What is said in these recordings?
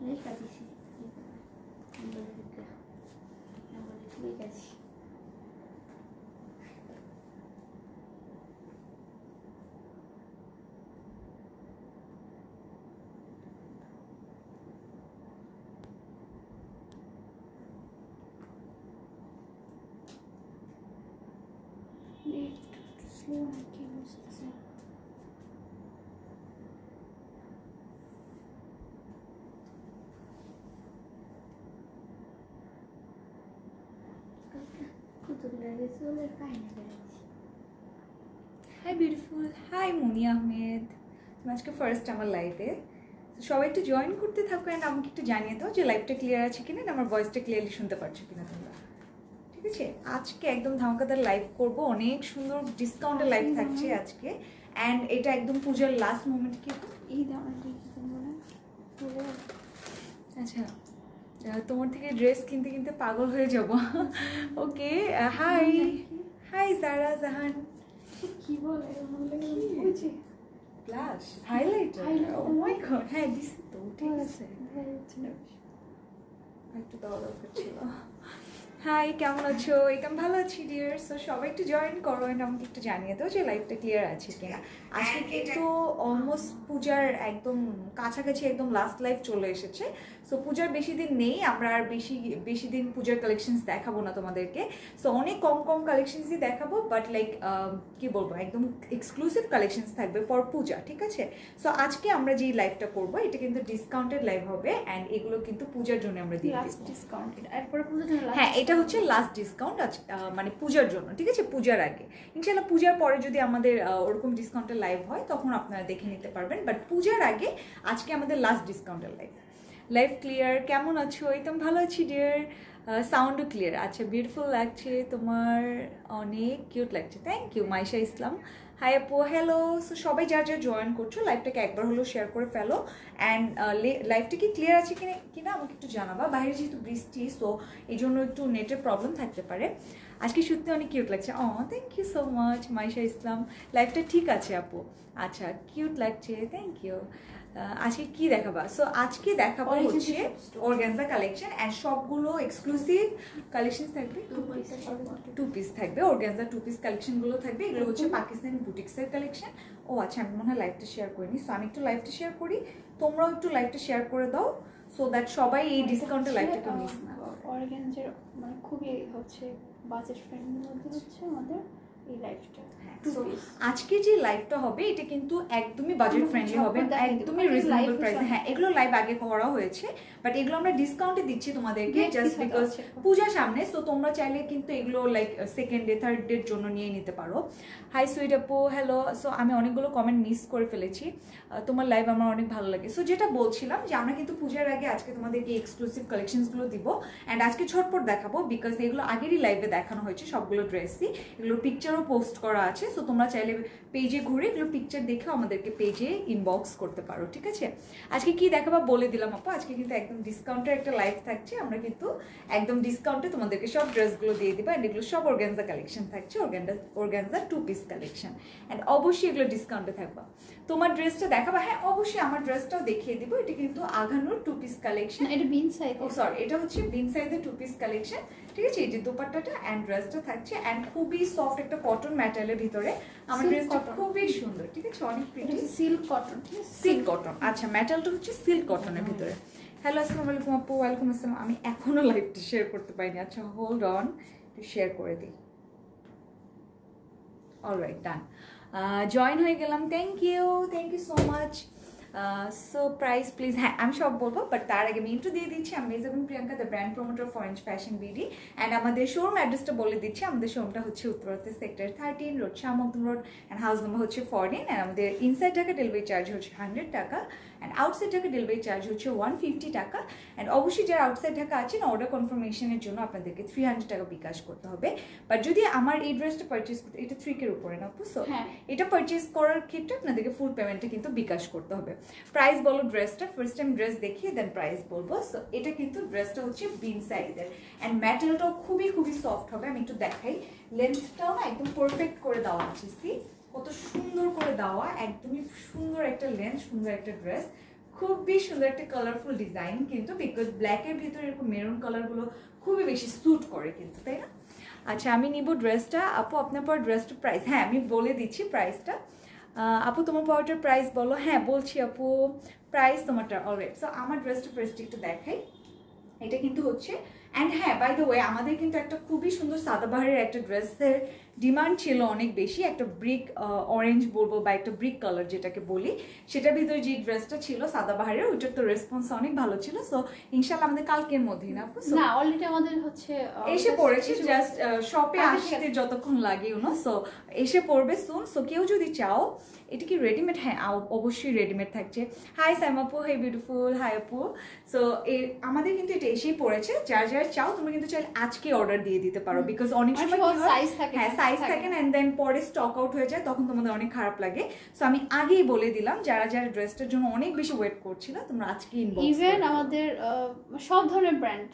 লেখা দিছি লেখাছি slow নাকি বুঝতেছি হাই বিউটিফুল, হাই মুনি আহমেদ, তুমি আজকে ফার্স্ট আমার লাইভে। সবাই একটু জয়েন করতে থাকো অ্যান্ড আমাকে একটু জানিয়ে দাও যে লাইভটা ক্লিয়ার আছে কিনা, আমার ভয়েসটা ক্লিয়ারলি শুনতে পারছো কিনা তোমরা। ঠিক আছে, আজকে একদম ধামাকাদার লাইভ করবো, অনেক সুন্দর ডিসকাউন্টের লাইভ থাকছে আজকে। অ্যান্ড এটা একদম পূজার লাস্ট মোমেন্ট। কি আচ্ছা, তোমার থেকে ড্রেস কিনতে কিনতে পাগল হয়ে যাব। ওকে, হাই হাই জারা জাহান। কি বলে ব্লাশ হাইলাইটার, ও মাই গড, হ্যাঁ দিছি তো, ঠিক আছে, একটু দেওয়া দরকার ছিল। হাই, কেমন আছো? আমি ভালো আছি ডিয়ার। সো সবাই একটু জয়েন করো এন্ড আমাকে একটু জানিয়ে দাও যে লাইভটা ক্লিয়ার আছে কিনা। আজকে কিন্তু অলমোস্ট পূজার একদম কাছাকাছি, একদম লাস্ট লাইভ চলে এসেছে। সো পূজার বেশি দিন নেই, আমরা আর বেশি দিন পূজার কালেকশনস দেখাবো না তোমাদেরকে। সো অনেক কম কম কালেকশনসই দেখাবো, বাট লাইক কি বলবো, একদম এক্সক্লুসিভ কালেকশনস থাকবে ফর পূজা, ঠিক আছে? সো আজকে আমরা যেই লাইভটা করবো এটা কিন্তু ডিসকাউন্টেড লাইভ হবে অ্যান্ড এগুলো কিন্তু পূজার জন্য আমরা দিই, লাস্ট ডিসকাউন্টেড। এরপর পূজার জন্য হ্যাঁ, এটা হচ্ছে লাস্ট ডিসকাউন্ট মানে পূজার জন্য, ঠিক আছে? পূজার আগে ইনশাআল্লাহ, পূজার পরে যদি আমাদের ওরকম ডিসকাউন্টের লাইভ হয় তখন আপনারা দেখে নিতে পারবেন, বাট পূজার আগে আজকে আমাদের লাস্ট ডিসকাউন্টের লাইভ ক্লিয়ার। কেমন আছো? একদম ভালো আছি ডিয়ার। সাউন্ডও ক্লিয়ার। আচ্ছা, বিউটিফুল লাগছে তোমার, অনেক কিউট লাগছে, thank you Maisha Islam. Hi আপু, হ্যালো। সো সবাই যা যা জয়েন করছো লাইভটাকে একবার হলো শেয়ার করে ফেলো অ্যান্ড লাইভটা কি ক্লিয়ার আছে কিনা আমাকে একটু জানাবা। বাইরে যেহেতু বৃষ্টি, সো এই জন্য একটু নেটের প্রবলেম থাকতে পারে। আজকে সত্যি অনেক কিউট লাগছে। Thank you so much Maisha Islam. লাইভটা ঠিক আছে আপু, আচ্ছা কিউট লাগছে, থ্যাংক ইউ। আজকে কি দেখাবা? সো আজকে দেখাবো হচ্ছে অর্গানজা কালেকশন অ্যান্ড সবগুলো এক্সক্লুসিভ কালেকশন থাকবে। টু পিস থাকবে, অর্গানজা টু পিস কালেকশনগুলো থাকবে। এগুলো হচ্ছে পাকিস্তানি বুটিক্সের কালেকশন। ও আচ্ছা, আমি মনে হয় লাইভটা শেয়ার করিনি, সো আমি একটু লাইভটা শেয়ার করি, তোমরাও একটু লাইভটা শেয়ার করে দাও সো দ্যাট সবাই এই ডিসকাউন্টের লাইভটাকে মিস না করে। অর্গানজার মানে খুবই হচ্ছে বাজেট ফ্রেন্ডলির মধ্যে হচ্ছে আমাদের এই লাইভটা। আজকে যে লাইভটা হবে এটা কিন্তু একদমই বাজেট ফ্রেন্ডলি হবে, একদমই রিজনেবল প্রাইসে। হ্যাঁ, এগুলো লাইভ আগে করা হয়েছে, বাট এগুলো আমরা ডিসকাউন্টে দিচ্ছি তোমাদেরকে জাস্ট বিকজ পূজা সামনে। সো তোমরা চাইলে কিন্তু এগুলো লাইক সেকেন্ড ডে থার্ড ডের জন্য নিয়ে নিতে পারো। হাই সুইট আপু, হ্যালো। সো আমি অনেকগুলো কমেন্ট মিস করে ফেলেছি, তোমার লাইভ আমার অনেক ভালো লাগে। সো যেটা বলছিলাম যে আমরা কিন্তু পূজার আগে আজকে তোমাদেরকে এক্সক্লুসিভ কালেকশনসগুলো দিব অ্যান্ড আজকে ঝটপট দেখাবো বিকজ এগুলো আগেরই লাইভে দেখানো হয়েছে সবগুলো ড্রেসই। এগুলো পিকচারও পোস্ট করা আছে, সো তোমরা চাইলে পেজে ঘুরে এগুলো পিকচার দেখেও আমাদেরকে পেজে ইনবক্স করতে পারো, ঠিক আছে? আজকে কি দেখাবো বলে দিলাম আপু, আজকে কিন্তু একদম ডিসকাউন্টের একটা লাইভ থাকছে। আমরা কিন্তু একদম ডিসকাউন্টে তোমাদেরকে সব ড্রেসগুলো দিয়ে দিবো অ্যান্ড এগুলো সব অর্গানজা কালেকশন থাকছে, organza two piece collection and অবশ্যই এগুলো ডিসকাউন্টে থাকবা। তোমার ড্রেসটা দেখাবা? হ্যাঁ অবশ্যই, আমার ড্রেসটাও দেখিয়ে দিব। এটা কিন্তু আঘানুর টু পিস কালেকশন, এটা বিন সাইড, ও সরি, এটা হচ্ছে বিন সাইডের টু পিস কালেকশন, ঠিক আছে? এই যে দোপাট্টাটা অ্যান্ড ড্রেসটা থাকছে অ্যান্ড খুবই সফট একটা কটন ম্যাটেরিয়ালের ভিতরে। আমার ড্রেসটা খুবই সুন্দর, ঠিক আছে? অনেক pretty silk cotton, silk cotton. আচ্ছা, ম্যাটেরিয়ালটা হচ্ছে সিল্ক কটনের ভিতরে। হ্যালো, আসসালামু আলাইকুম আপু। ওয়েলকাম আসসালাম। আমি এখনো লাইভটা শেয়ার করতে পারিনি, আচ্ছা হোল্ড অন, একটু শেয়ার করে দিই। অলরাইট, ডান, জয়েন হয়ে গেলাম, thank you so much. So price please, হ্যাঁ আমি সব বলবো, বাট তার আগে আমি ইন্ট্রো দিয়ে দিচ্ছি। আমি Mejabin Priyanka, the brand promoter for orange fashion BD and আমাদের শোরুম অ্যাড্রেসটা বলে দিচ্ছি। আমাদের শোরুমটা হচ্ছে উত্তরাতে sector 13, road Shah Makhdum road and house number হচ্ছে 14 অ্যান্ড আমাদের ইনসাইড ঢাকা ডেলিভারি চার্জ হচ্ছে 100 টাকা and outside Dhaka delivery charge হচ্ছে 150 টাকা অ্যান্ড অবশ্যই যারা আউটসাইড ঢাকা আছেন অর্ডার কনফার্মেশনের জন্য আপনাদেরকে 300 টাকা বিকাশ করতে হবে। বাট যদি আমার এই ড্রেসটা পারচেস করতে, এটা 3K-র উপরে না বুঝছো, এটা পারচেস করার ক্ষেত্রে আপনাদেরকে ফুল পেমেন্টটা কিন্তু বিকাশ করতে হবে। প্রাইস বলো ড্রেসটা, ফার্স্ট টাইম ড্রেস দেখিয়ে দেন প্রাইস বলবো। সো এটা কিন্তু ড্রেসটা হচ্ছে বিন সাইজের অ্যান্ড ম্যাটেরিয়ালটাও খুবই সফট হবে। আমি একটু দেখাই, লেন্থটাও না একদম পারফেক্ট করে দেওয়া আছে, সি কত সুন্দর করে দেওয়া, একদমই সুন্দর একটা লেন্থ, সুন্দর একটা ড্রেস, খুবই সুন্দর একটা কালারফুল ডিজাইন কিন্তু, বিকজ ব্ল্যাকের ভিতরে এরকম মেরুন কালারগুলো খুবই বেশি স্যুট করে কিন্তু, তাই না? আচ্ছা আমি নিব ড্রেসটা। আপু আপনার পর ড্রেসটার প্রাইস, হ্যাঁ আমি বলে দিচ্ছি প্রাইসটা। আপু তোমার পাওয়ারটার প্রাইস বলো। হ্যাঁ বলছি আপু, প্রাইস তোমারটা অলরাইট। সো আমার ড্রেসটা ফার্স্ট একটু দেখাই। এটা কিন্তু হচ্ছে, অ্যান্ড হ্যাঁ বাই দ্য ওয়ে আমাদের কিন্তু একটা খুবই সুন্দর সাদাবাহারের একটা ড্রেসের ডিমান্ড ছিল অনেক বেশি, একটা ব্রিক অরেঞ্জ বলবো বা একটা ব্রিক কালার যেটাকে বলি, সেটার ভিতরে যে ড্রেসটা ছিল সাদাবাহারের, ওইটার তো রেসপন্স অনেক ভালো ছিল। সো ইনশাল্লাহ আমাদের কালকের মধ্যেই না আপু, না অলরেডি আমাদের হচ্ছে এসে পড়েছে, জাস্ট শপে আসতে যতক্ষণ লাগে ইউনো। সো এসে পড়বে সুন। সো কেউ যদি চাও, এটা কি রেডিমেড? হ্যাঁ অবশ্যই রেডিমেড থাকছে। হাই সাইম আপু, হে বিউটিফুল, হাই আপু। সো আমাদের কিন্তু এটা এসেই পড়েছে। যার যার চাও তোমরা কিন্তু চাইলে আজকে অর্ডার দিয়ে দিতে পারো, বিকজ অনেক সময় সাইজ থাকে, হ্যাঁ সাইজ থাকে না, এন্ড দেন পরে স্টক আউট হয়ে যায়, তখন তোমাদের অনেক খারাপ লাগে। সো আমি আগেই বলে দিলাম, যারা যারা ড্রেসটার জন্য অনেক বেশি ওয়েট করছিল তোমরা আজকে ইনবক্স। ইভেন আমাদের সব ধরনের ব্র্যান্ড,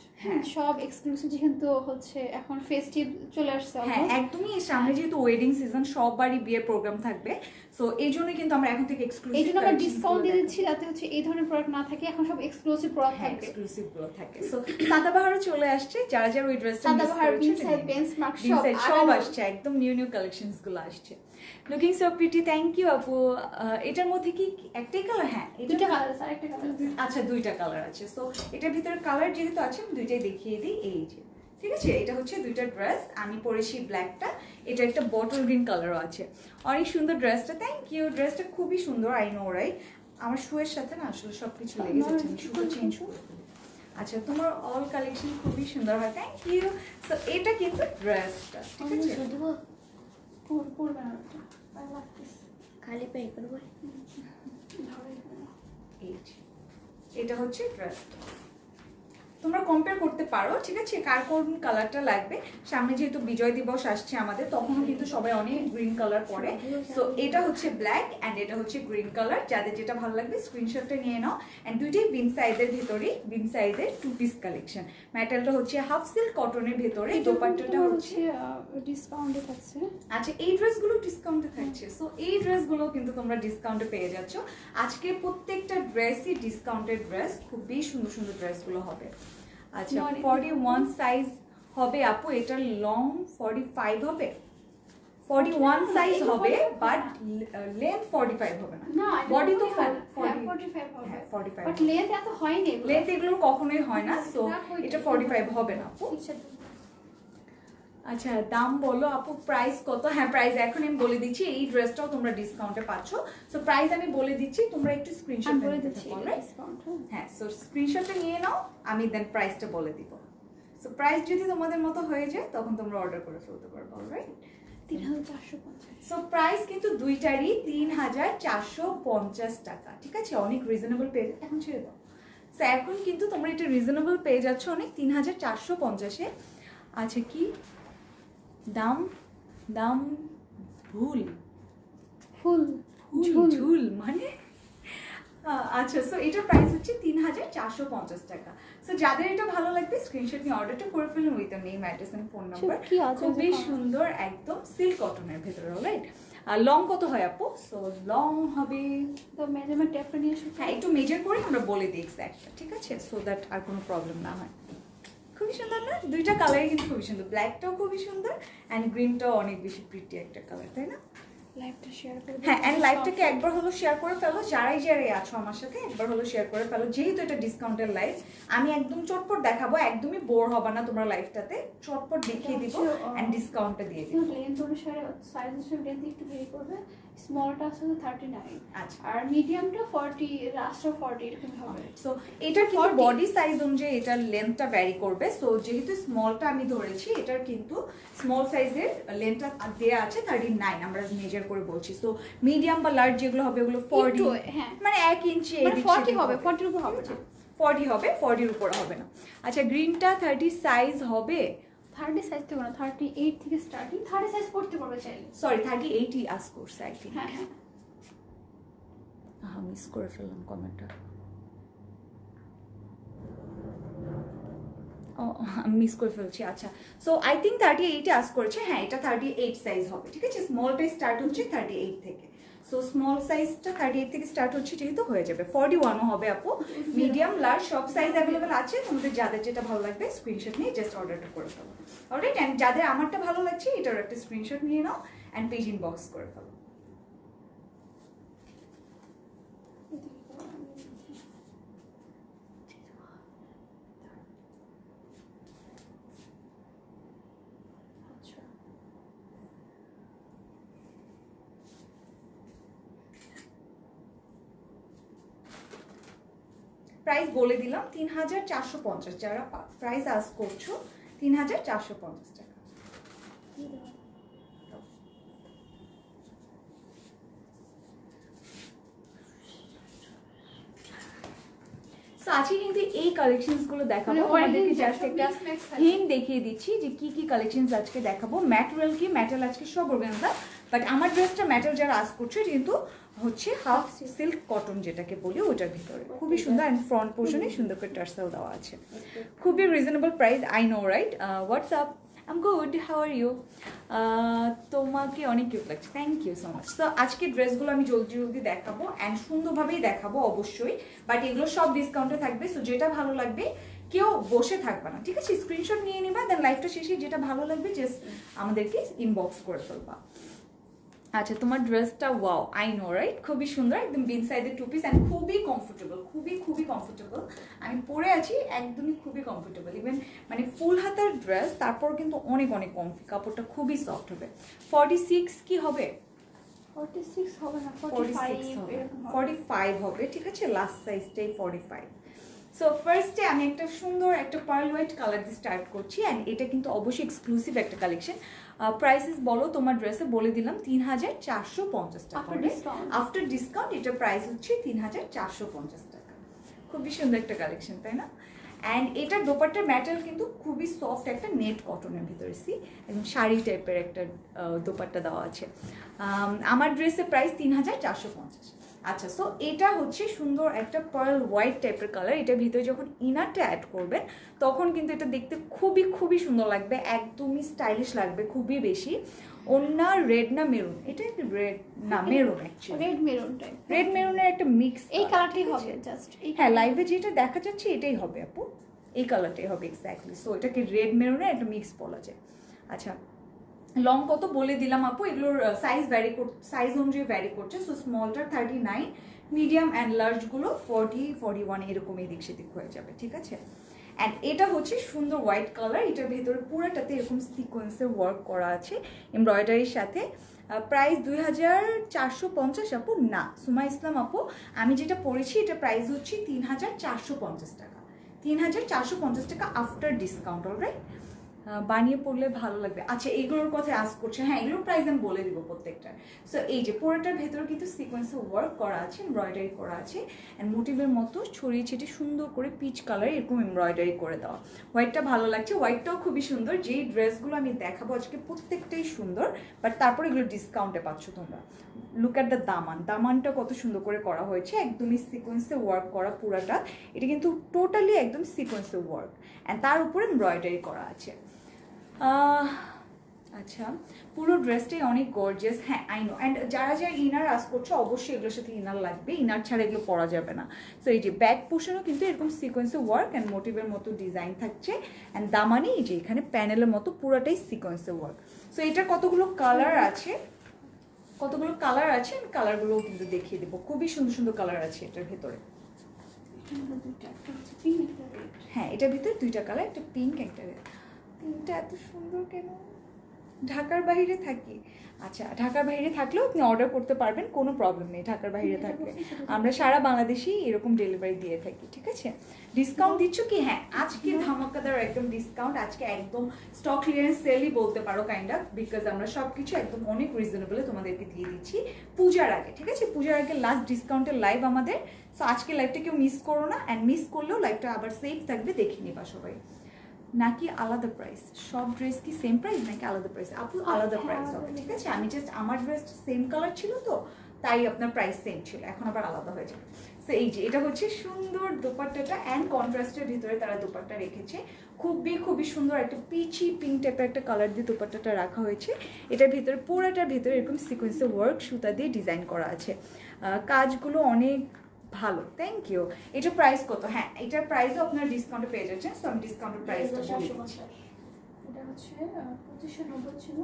সব এক্সক্লুসিভ, যেহেতু হচ্ছে এখন ফেস্টিভ চলে আসছে। হ্যাঁ একদমই, সামনে যেহেতু ওয়েডিং সিজন, সববারই বিয়ের প্রোগ্রাম থাকবে। সো এই জন্য কিন্তু আমরা এখন থেকে এক্সক্লুসিভ, এই জন্য আমরা ডিসকাউন্ট দিয়ে দিচ্ছি যাতে হচ্ছে এই ধরনের প্রোডাক্ট না থাকে, এখন সব এক্সক্লুসিভ প্রোডাক্ট থাকবে, এক্সক্লুসিভ গুলো থাকে। সো সাদাবাহারও চলে আসছে, যারা যারা ওই ড্রেসটা সাদাবাহার, বিনসাইড, বেঞ্চমার্ক সব আসছে, একদম নিউ নিউ কালেকশনস গুলো আসছে। Looking so pretty, thank you আপু। এটার মধ্যে কি একটাই কালার? হ্যাঁ দুইটা কালার আছে, আরেকটা কালার। আচ্ছা দুইটা কালার আছে। সো এটার ভিতরে কালার যেহেতু আছে আমি দুইটাই দেখিয়ে দিই। এই যে ঠিক আছে, এটা হচ্ছে দুইটা ড্রেস, আমি পরেছি ব্ল্যাকটা, এটা একটা বটল গ্রিন কালারও আছে। অনেক সুন্দর ড্রেসটা, থ্যাংক ইউ। ড্রেসটা খুবই সুন্দর, আই নো রাইট। আমার শুয়ের সাথে না আসলে সবকিছু লেগে যাচ্ছে, আমি শুটা চেঞ্জ করে ফেলি। আচ্ছা তোমার অল কালেকশন খুবই সুন্দর হয়, থ্যাংক ইউ। সো এটা কিন্তু ড্রেসটা, ঠিক আছে? পড়বে না, খালি পাই করবো। এটা হচ্ছে ড্রেসটা, তোমরা কম্পেয়ার করতে পারো, ঠিক আছে, কার কোন কালারটা লাগবে। সামনে যেহেতু বিজয় দিবস আসছে আমাদের, তখনও কিন্তু সবাই অনেক গ্রিন কালার পরে। সো এটা হচ্ছে ব্ল্যাক অ্যান্ড এটা হচ্ছে গ্রিন কালার। যাদের যেটা ভালো লাগবে স্ক্রিনশটটা নিয়ে নাও। অ্যান্ড দুইটাই বিন সাইজের ভিতরেই, বিন সাইজের 2 পিস কালেকশন। ম্যাটেরিয়ালটা হচ্ছে হাফ সিল্ক কটনের ভেতরে, দোপাট্টাটা হচ্ছে ডিসকাউন্টে থাকছে। আচ্ছা এই ড্রেসগুলো ডিসকাউন্টে থাকছে। সো এই ড্রেসগুলো কিন্তু তোমরা ডিসকাউন্টে পেয়ে যাচ্ছ। আজকে প্রত্যেকটা ড্রেসই ডিসকাউন্টেড ড্রেস, খুবই সুন্দর সুন্দর ড্রেসগুলো হবে। আচ্ছা 41 সাইজ হবে আপু, এটা লং 45 হবে, 41 সাইজ হবে, বাট লেন্থ 45 হবে না। বডি তো 45 হবে, হ্যাঁ 45, বাট লেন্থ এত হয়নি, লেন্থ এগুলো কখনোই হয় না। সো এটা 45 হবে না আপু। আচ্ছা দাম বলো আপু, প্রাইস কত? হ্যাঁ প্রাইস এখন আমি বলে দিচ্ছি, এই ড্রেসটাও তোমরা ডিসকাউন্টে পাচ্ছ। সো প্রাইস আমি বলে দিচ্ছি, তোমরা একটু স্ক্রিনশট বলে দিচ্ছি ডিসকাউন্ট। হ্যাঁ সো স্ক্রিনশটটা নিয়ে নাও, আমি দেন প্রাইসটা বলে দিব। সো প্রাইস যদি তোমাদের মতো হয়ে যায় তখন তোমরা অর্ডার করে ফেলতে পারবে, অলরাইট? 3450। সো প্রাইস কিন্তু দুইটারই 3450 টাকা, ঠিক আছে? অনেক রিজনেবল পেয়ে, এখন ছেড়ে দাও। সো এখন কিন্তু তোমরা এটা রিজনেবল পেয়ে যাচ্ছ অনেক, 3450-এ। আচ্ছা কি দাম? দাম ভুল, ফুল ঝুল মানে আচ্ছা। সো এটার প্রাইস হচ্ছে 3450 টাকা। সো যাদের এটা ভালো লাগবে স্ক্রিনশট নিয়ে অর্ডারটা করে ফেলুন with name, address and phone number. খুবই সুন্দর, একদম সিল্ক কটনের ভেতরে, রাইট? আর লং কত হয় আপু? সো লং হবে, তো মেজারমেন্ট টেপটা নিয়ে আসো। হ্যাঁ একটু মেজার করে আমরা বলে দিই এক্স্যাক্টটা, ঠিক আছে? সো দ্যাট আর কোনো প্রবলেম না হয়। খুবই সুন্দর না? দুইটা কালারই কিন্তু খুবই সুন্দর, ব্ল্যাকটাও খুবই সুন্দর অ্যান্ড গ্রিনটাও অনেক বেশি প্রিটি একটা কালার, তাই না? লাইভটা শেয়ার করে হ্যাঁ, এন্ড লাইভটাকে একবার হলো শেয়ার করে ফেলো, যারাই যারাই আছো আমার সাথে একবার হলো শেয়ার করে ফেলো। যেহেতু এটা ডিসকাউন্টের লাইভ, আমি একদম চটপট দেখাবো, একদমই বোর হবে না তোমরা লাইভটাতে, চটপট দেখিয়ে দিব এন্ড ডিসকাউন্টটা দিয়ে দিব। লেন্থ অনুসারে সাইজ অনুসারে লেন্থ একটু ভেরি করবে। স্মলটা আছে 39, আচ্ছা, আর মিডিয়ামটা 40, লাস্টটা 40 এরকম হবে। সো এটা কিন্তু বডি সাইজ অনুযায়ী এটার লেন্থটা ভ্যারি করবে। সো যেহেতু স্মলটা আমি ধরেছি, এটার কিন্তু স্মল সাইজের লেন্থটা দেয়া আছে 39, আমরা মেজার করে বলছি। সো মিডিয়াম বা লার্জ যেগুলো হবে ওগুলো 40, হ্যাঁ মানে 1 ইঞ্চি, মানে 40 হবে, 40 এর উপর হবে না, 40 হবে, 40 এর উপর হবে না। আচ্ছা গ্রিনটা 30 সাইজ হবে, 30 সাইজ থেকে না, 38 থেকে স্টার্টিং, 30 সাইজ করতে পারবে চাইলে। সরি 38ই আস করছে আই থিংক। হ্যাঁ হ্যাঁ, মিস করে ফেললাম কমেন্টটা। আমি মিস করে ফেলছি। আচ্ছা, সো আই থিঙ্ক 38 আস করেছে। হ্যাঁ, এটা 38 সাইজ হবে, ঠিক আছে। স্মলটাই স্টার্ট হচ্ছে 38 থেকে, সো স্মল সাইজটা 38 থেকে স্টার্ট হচ্ছে, যেহেতু হয়ে যাবে 41ও হবে আপু। মিডিয়াম লার্জ সব সাইজ অ্যাভেলেবেল আছে, তোমাদের যাদের যেটা ভালো লাগবে স্ক্রিনশট নিয়ে জাস্ট অর্ডারটা করে ফেলো। অলরাইট, অ্যান্ড যাদের আমারটা ভালো লাগছে এটার একটা স্ক্রিনশট নিয়ে নাও অ্যান্ড পেজ ইনবক্স করে ফেলো। প্রাইস বলে দিলাম 3450, যারা প্রাইস আস করছো 3450 টাকা। আজকে কিন্তু এই কালেকশনস গুলো দেখাবো, আমাদেরকে জাস্ট একটা হিন্ট দেখিয়ে দিচ্ছি যে কি কি কালেকশনস আজকে দেখাবো। ম্যাটেরিয়াল কি, ম্যাটেরিয়াল আজকে সব অর্গানজা, বাট আমার ড্রেসটা ম্যাটেরিয়াল যারা আস করছে কিন্তু হচ্ছে হাফ সিল্ক কটন যেটাকে বলি, ওটার ভিতরে খুবই সুন্দর, অ্যান্ড ফ্রন্ট পোর্শনে সুন্দর করে টার্সেল দেওয়া আছে। খুবই reasonable price, I know right. WhatsApp, I am good, how are you? তোমাকে অনেক কিউট লাগছে, থ্যাংক ইউ সো মাচ। তো আজকে ড্রেসগুলো আমি জলদি জলদি দেখাবো অ্যান্ড সুন্দরভাবেই দেখাবো অবশ্যই, বাট এগুলো সব ডিসকাউন্টে থাকবে। সো যেটা ভালো লাগবে, কেউ বসে থাকবে না, ঠিক আছে। স্ক্রিনশট নিয়ে নিবা, দেন লাইভটা শেষে যেটা ভালো লাগবে জাস্ট আমাদেরকে ইনবক্স করে ফেলবা। আচ্ছা, তোমার ড্রেসটা ওয়াও, আই নো রাইট, খুবই সুন্দর, একদম বিন সাইজের টু পিস, অ্যান্ড খুবই কমফোর্টেবল, খুবই কমফোর্টেবল। আমি পরে আছি, একদমই খুবই কমফোর্টেবল। ইভেন মানে ফুল হাতার ড্রেস, তারপর কিন্তু অনেক কমফি, কাপড়টা খুবই সফট হবে। 46 কি হবে? 46 হবে না, 45 হবে, ঠিক আছে। লাস্ট সাইজটাই 45। সো ফার্স্টে আমি একটা সুন্দর একটা পার্ল হোয়াইট কালার দিয়ে স্টার্ট করছি, অ্যান্ড এটা কিন্তু অবশ্যই এক্সক্লুসিভ একটা কালেকশন। প্রাইসেস বলো তোমার ড্রেসে, বলে দিলাম 3450 টাকা। আফটার ডিসকাউন্ট এটার প্রাইস হচ্ছে 3450 টাকা। খুবই সুন্দর একটা কালেকশন, তাই না? অ্যান্ড এটার দোপাট্টার ম্যাটেরিয়াল কিন্তু খুবই সফট, একটা নেট কটনের ভিতরে, সি একদম শাড়ি টাইপের একটা দোপাট্টা দেওয়া আছে। আমার ড্রেসের প্রাইস 3450। আচ্ছা, সো এটা হচ্ছে সুন্দর একটা পার্ল হোয়াইট টাইপের কালার। এটার ভিতরে যখন ইনারটা অ্যাড করবেন তখন কিন্তু এটা দেখতে খুবই সুন্দর লাগবে, একদমই স্টাইলিশ লাগবে, খুবই বেশি। ওন্না রেড না মেরুন? এটা রেড না maroon, actually red maroon type, red মেরুনের একটা মিক্স। এই কালারটাই হবে জাস্ট। হ্যাঁ, লাইভে যেটা দেখা যাচ্ছে এটাই হবে আপু, এই কালারটাই হবে এক্স্যাক্টলি। সো এটাকে রেড মেরুনের একটা মিক্স বলা যায়। আচ্ছা, লং কত বলে দিলাম আপু, এগুলোর সাইজ অনুযায়ী ভ্যারি করছে। সো স্মলটার 39, মিডিয়াম অ্যান্ড লার্জগুলো 40, 41 এরকম এদিক সেদিক হয়ে যাবে, ঠিক আছে। অ্যান্ড এটা হচ্ছে সুন্দর হোয়াইট কালার, এটার ভেতরে পুরোটাতে এরকম সিকোয়েন্সের ওয়ার্ক করা আছে এমব্রয়ডারির সাথে। প্রাইস 2450 আপু? না সুমা ইসলাম আপু, আমি যেটা পড়েছি এটা প্রাইস হচ্ছে 3450 টাকা। 3450 টাকা আফটার ডিসকাউন্ট, অলরাইট। বানিয়ে পড়লে ভালো লাগবে। আচ্ছা, এগুলোর কথা আস্ক করছে, হ্যাঁ এগুলোর প্রাইস আমি বলে দিব প্রত্যেকটার। সো এই যে পুরোটার ভেতরে কিন্তু সিকোয়েন্সে ওয়ার্ক করা আছে, এমব্রয়ডারি করা আছে, অ্যান্ড মোটিভের মতো ছড়িয়ে ছিটিয়ে সুন্দর করে পিচ কালার এরকম এমব্রয়ডারি করে দেওয়া। হোয়াইটটা ভালো লাগছে, হোয়াইটটাও খুবই সুন্দর। যেই ড্রেসগুলো আমি দেখাবো আজকে প্রত্যেকটাই সুন্দর, বাট তারপরে এগুলো ডিসকাউন্টে পাচ্ছ তোমরা। লুক অ্যাট দ্য দামানটা কত সুন্দর করে করা হয়েছে, একদমই সিকোয়েন্সে ওয়ার্ক করা পুরাটা। এটা কিন্তু টোটালি একদম সিকোয়েন্সে ওয়ার্ক, অ্যান্ড তার উপরে এমব্রয়ডারি করা আছে। আচ্ছা, পুরো ড্রেসটাই অনেক গর্জিয়াস। হ্যাঁ, আই নো। অ্যান্ড যারা ইনার আস করছো অবশ্যই এগুলোর সাথে ইনার লাগবে, ইনার ছাড়া এগুলো পরা যাবে না। সো এই যে ব্যাক পোর্শনও কিন্তু এরকম সিকোয়েন্সে ওয়ার্ক অ্যান্ড মোটিভের মতো ডিজাইন থাকছে, অ্যান্ড দামানি এই যে এখানে প্যানেলের মতো পুরোটাই সিকোয়েন্সে ওয়ার্ক। সো এটার কতগুলো কালার আছে, কালারগুলোও কিন্তু দেখিয়ে দেবো। খুবই সুন্দর কালার আছে এটার ভেতরে। হ্যাঁ, এটার ভিতরে দুইটা কালার, একটা পিঙ্ক একটা রেড। পিঙ্কটা এত সুন্দর কেন? ঢাকার বাইরে থাকি। আচ্ছা, ঢাকার বাইরে থাকলেও আপনি অর্ডার করতে পারবেন, কোনো প্রবলেম নেই। ঢাকার বাইরে থাকলে আমরা সারা বাংলাদেশেই এরকম ডেলিভারি দিয়ে থাকি, ঠিক আছে। ডিসকাউন্ট দিচ্ছ কি? হ্যাঁ, আজকে ধামাকাদার একদম ডিসকাউন্ট, আজকে একদম স্টক ক্লিয়ারেন্স সেলই বলতে পারো কাইন্ড অফ, বিকজ আমরা সব কিছু একদম অনেক রিজনেবলে তোমাদেরকে দিয়ে দিচ্ছি পূজার আগে, ঠিক আছে। পূজার আগে লাস্ট ডিসকাউন্টের লাইভ আমাদের। সো আজকে লাইভটা কেউ মিস করো না, অ্যান্ড মিস করলেও লাইভটা আবার সেফ থাকবে, দেখে নিবা সবাই। নাকি আলাদা প্রাইস? সব ড্রেস কি সেম প্রাইস নাকি আলাদা প্রাইস? আপু আলাদা প্রাইস হবে, ঠিক আছে। আমি জাস্ট আমার ড্রেসটা সেম কালার ছিল তো তাই আপনার প্রাইস সেম ছিল, এখন আবার আলাদা হয়ে যাবে। সো এই যে এটা হচ্ছে সুন্দর দোপাট্টাটা, অ্যান্ড কন্ট্রাস্টের ভিতরে তারা দোপাট্টা রেখেছে, খুবই সুন্দর একটা পিচি পিঙ্ক টাইপের একটা কালার দিয়ে দোপাট্টাটা রাখা হয়েছে। এটার ভিতরে পুরোটার ভিতরে এরকম সিকোয়েন্সের ওয়ার্ক সুতা দিয়ে ডিজাইন করা আছে, কাজগুলো অনেক ভালো। Thank you. এটার প্রাইস কত? হ্যাঁ, এটার প্রাইসও আপনার ডিসকাউন্টে পেয়ে যাচ্ছেন, সো আমি ডিসকাউন্টের প্রাইসটা বলে দিচ্ছি। এটা হচ্ছে 2590 ছিল,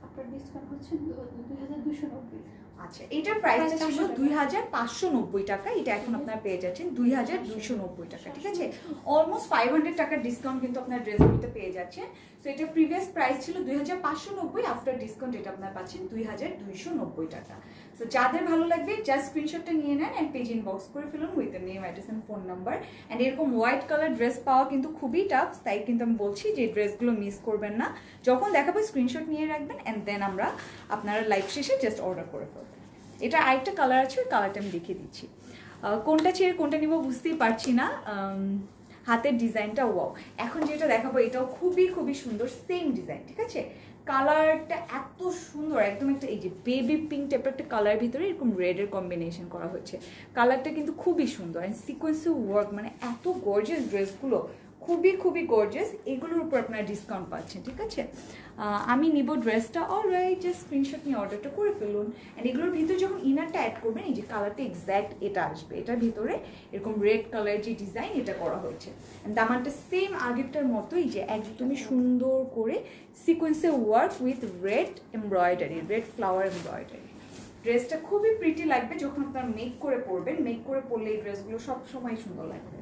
আপনার ডিসকাউন্ট হচ্ছে 2290। আচ্ছা, এটার প্রাইসটা ছিল 2590 টাকা, এটা এখন আপনারা পেয়ে যাচ্ছেন 2290 টাকা, ঠিক আছে? অলমোস্ট 500 টাকার ডিসকাউন্ট কিন্তু আপনার ড্রেসগুলোতে পেয়ে যাচ্ছেন। সো এটা প্রিভিয়াস প্রাইস ছিল 2590, আফটার ডিসকাউন্ট এটা আপনারা পাচ্ছেন 2290 টাকা। সো যাদের ভালো লাগবে জাস্ট স্ক্রিনশটটা নিয়ে নেন অ্যান্ড পেজ ইনবক্স করে ফেলুন with the name, address and phone number. And এরকম হোয়াইট কালার ড্রেস পাওয়া কিন্তু খুবই টাফ, তাই কিন্তু আমি বলছি যে ড্রেসগুলো মিস করবেন না, যখন দেখাবো স্ক্রিনশট নিয়ে রাখবেন অ্যান্ড দেন আমরা আপনারা লাইভ শেষে জাস্ট অর্ডার করে ফেলবেন। এটা আরেকটা কালার আছে, ওই কালারটা আমি দেখিয়ে দিচ্ছি। কোনটা ছেড়ে কোনটা নিব বুঝতেই পারছি না। হাতের ডিজাইনটা ওয়াও, এখন যেটা দেখাবো এটাও খুবই সুন্দর, সেম ডিজাইন, ঠিক আছে? কালারটা এত সুন্দর, একদম একটা এই যে বেবি পিঙ্ক টাইপের একটা কালার ভিতরে এরকম রেডের কম্বিনেশন করা হয়েছে। কালারটা কিন্তু খুবই সুন্দর, অ্যান্ড সিকোয়েন্সের ওয়ার্ক, মানে এত গর্জিয়াস ড্রেসগুলো, খুবই গর্জিয়াস। এগুলোর উপর আপনারা ডিসকাউন্ট পাচ্ছেন, ঠিক আছে? আমি নিব ড্রেসটা, অলরাইট, জাস্ট স্ক্রিনশট নিয়ে অর্ডারটা করে ফেলুন। অ্যান্ড এগুলোর ভিতরে যখন ইনারটা অ্যাড করবেন, এই যে কালারটা এক্স্যাক্ট এটা আসবে, এটার ভিতরে এরকম রেড কালার যে ডিজাইন এটা করা হয়েছে। অ্যান্ড দামানটা সেম আগেরটার মতোই, যে একদমই সুন্দর করে সিকোয়েন্সের work with red embroidery, red flower embroidery. ড্রেসটা খুবই প্রিটি লাগবে যখন আপনারা মেক করে পরবেন, মেক করে পরলে এই ড্রেসগুলো সবসময় সুন্দর লাগবে।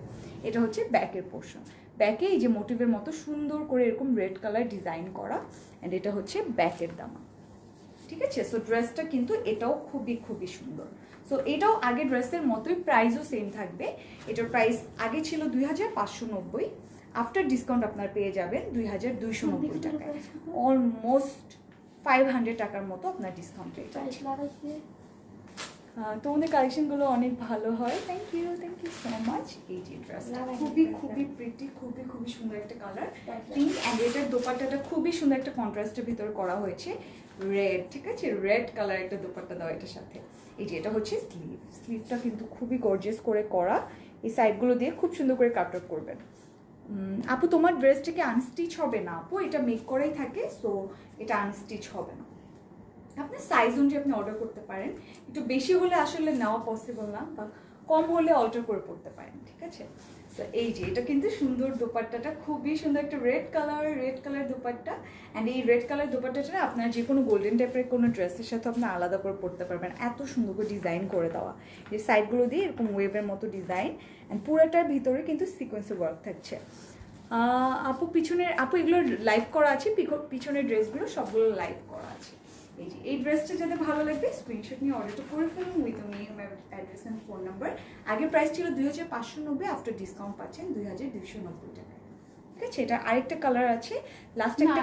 এটা হচ্ছে ব্যাকের পোর্শন, ব্যাকে এই যে মোটিভের মতো সুন্দর করে এরকম রেড কালার ডিজাইন করা, অ্যান্ড এটা হচ্ছে ব্যাকের দামা, ঠিক আছে? সো ড্রেসটা কিন্তু এটাও খুবই সুন্দর। সো এটাও আগের ড্রেসের মতোই, প্রাইসও সেম থাকবে। এটার প্রাইস আগে ছিল 2590, আফটার ডিসকাউন্ট আপনার পেয়ে যাবেন 2290 টাকায়, অলমোস্ট 500 টাকার মতো আপনার ডিসকাউন্ট পেয়ে যাবেন। তোমাদের কালেকশনগুলো অনেক ভালো হয়, থ্যাংক ইউ সো মাচ। এই যে ড্রেসটা খুবই প্রিটি, খুবই সুন্দর একটা কালার পিঙ্ক, অ্যান্ড এটার দোপাট্টাটা খুবই সুন্দর একটা কন্ট্রাস্টের ভিতরে করা হয়েছে, রেড, ঠিক আছে? রেড কালার একটা দোপাট্টা দাও এটার সাথে। এই যে এটা হচ্ছে স্লিভটা কিন্তু খুবই গর্জিয়াস করে করা, এই সাইডগুলো দিয়ে খুব সুন্দর করে কাট আউট করবেন। আপু তোমার ড্রেসটাকে আনস্টিচ হবে না? আপু এটা মেক করাই থাকে, সো এটা আনস্টিচ হবে না। আপনার সাইজ অনুযায়ী আপনি অর্ডার করতে পারেন, একটু বেশি হলে আসলে নেওয়া পসিবল না, বা কম হলে অল্টার করে পড়তে পারেন, ঠিক আছে? সো এই যে এটা কিন্তু সুন্দর দোপাট্টাটা, খুবই সুন্দর একটা রেড কালার দোপাট্টা। অ্যান্ড এই রেড কালার দোপাট্টাটা আপনার যে কোনো গোল্ডেন টাইপের কোনো ড্রেসের সাথে আপনি আলাদা করে পড়তে পারবেন, এত সুন্দর করে ডিজাইন করে দেওয়া, যে সাইডগুলো দিয়ে এরকম ওয়েভের মতো ডিজাইন, অ্যান্ড পুরোটার ভিতরে কিন্তু সিকোয়েন্সের ওয়ার্ক থাকছে। আপু এগুলো লাইভ করা আছে, পিছনের ড্রেসগুলো সবগুলো লাইভ করা আছে। এই যে এই ড্রেসটা যাতে ভালো লাগবে স্ক্রিনশট নিয়ে অর্ডারটা করে ফেলুন with name, address and phone number. আগের প্রাইস ছিল 2590, আফটার ডিসকাউন্ট পাচ্ছেন 2290 টাকা, ঠিক আছে? এটা আরেকটা কালার আছে, লাস্ট একটা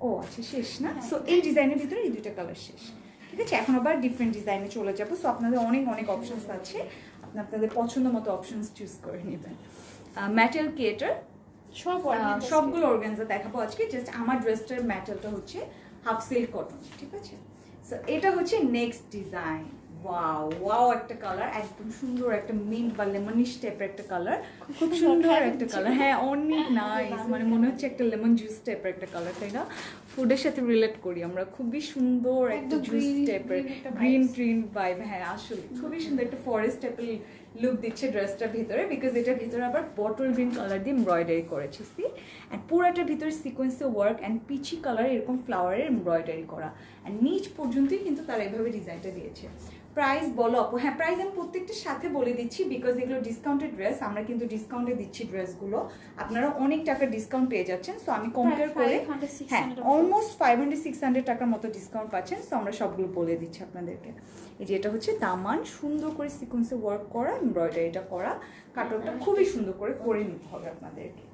ও আচ্ছা শেষ না? সো এই ডিজাইনের ভিতরে এই দুইটা কালার শেষ, ঠিক আছে? এখন আবার ডিফারেন্ট ডিজাইনে চলে যাবো। সো আপনাদের অনেক অপশনস আছে, আপনাদের পছন্দ মতো অপশনস চুজ করে নেবেন। ম্যাটেরিয়াল ক্রিয়েটার সবগুলো অর্গানজা দেখাবো আজকে, জাস্ট আমার ড্রেসটার ম্যাটেরিয়ালটা হচ্ছে হাফ সিল্ক কটন, ঠিক আছে? সো এটা হচ্ছে নেক্সট ডিজাইন, ওয়াও একটা কালার, একদম সুন্দর একটা মিন্ট বা লেমনিশ টাইপের একটা কালার, খুব সুন্দর একটা কালার। হ্যাঁ, অনেক নাইস, মানে মনে হচ্ছে একটা লেমন জুস টাইপের একটা কালার, তাই না? ফুডের সাথে রিলেট করি আমরা, খুবই সুন্দর একটা জুস টাইপের গ্রিন ভাইব। হ্যাঁ, আসলে খুবই সুন্দর একটা ফরেস্ট টাইপের লুক দিচ্ছে ড্রেসটার ভিতরে, বিকজ এটার ভিতরে আবার বটল গ্রিন কালার দিয়ে এমব্রয়ডারি করেছি, সি? অ্যান্ড পুরাটার ভিতরে সিকোয়েন্সের ওয়ার্ক অ্যান্ড পিচি কালার এরকম ফ্লাওয়ারের এমব্রয়ডারি করা, অ্যান্ড নিচ পর্যন্তই কিন্তু তারা এভাবে ডিজাইনটা দিয়েছে। প্রাইস বলো আপু? হ্যাঁ, প্রাইস আমি প্রত্যেকটার সাথে বলে দিচ্ছি, বিকজ এগুলো ডিসকাউন্টেড ড্রেস, আমরা কিন্তু ডিসকাউন্টে দিচ্ছি ড্রেসগুলো, আপনারা অনেক টাকা ডিসকাউন্ট পেয়ে যাচ্ছেন। সো আমি কম্পেয়ার করে, হ্যাঁ, অলমোস্ট 500-600 টাকার মতো ডিসকাউন্ট পাচ্ছেন। সো আমরা সবগুলো বলে দিচ্ছি আপনাদেরকে। এই যে এটা হচ্ছে দামান, সুন্দর করে সিকোয়েন্সে ওয়ার্ক করা, এমব্রয়ডারিটা করা, কাটওয়ার্কটা খুবই সুন্দর করে নিতে হবে আপনাদেরকে।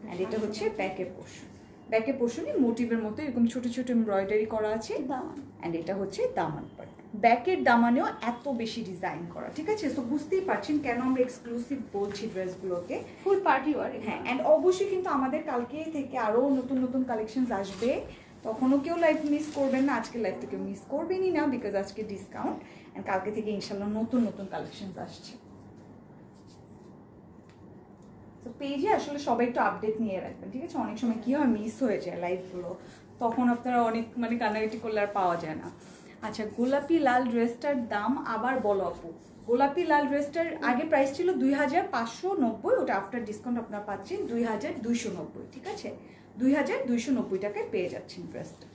অ্যান্ড এটা হচ্ছে ব্যাকের পোর্শনে মোটিভের মতো এরকম ছোট এমব্রয়ডারি করা আছে, অ্যান্ড এটা হচ্ছে দামান পার্ট। ব্যাকের দামানেও এত বেশি ডিজাইন করা, ঠিক আছে? সো বুঝতেই পারছেন কেন আমরা এক্সক্লুসিভ বলছি ড্রেসগুলোকে, ফুল পার্টি ওয়ার। হ্যাঁ, অ্যান্ড অবশ্যই কিন্তু আমাদের কালকে থেকে আরও নতুন কালেকশনস আসবে, তখনও কেউ লাইভ মিস করবেন না, আজকে লাইভ তো কেউ মিস করবেনই না, বিকজ আজকে ডিসকাউন্ট অ্যান্ড কালকে থেকে ইনশাল্লাহ নতুন নতুন কালেকশন আসছে। তো পেজে আসলে সবাই একটু আপডেট নিয়ে রাখবেন, ঠিক আছে? অনেক সময় কি হয়, মিস হয়ে যায় লাইভগুলো, তখন আপনারা অনেক মানে কান্নাকাটি করলে আর পাওয়া যায় না। আচ্ছা, গোলাপি লাল ড্রেসটার দাম আবার বলো আপু। গোলাপি লাল ড্রেসটার আগে প্রাইস ছিল 2590, ওটা আফটার ডিসকাউন্ট আপনারা পাচ্ছেন 2290, ঠিক আছে? 2290 টাকায় পেয়ে যাচ্ছেন ড্রেসটা।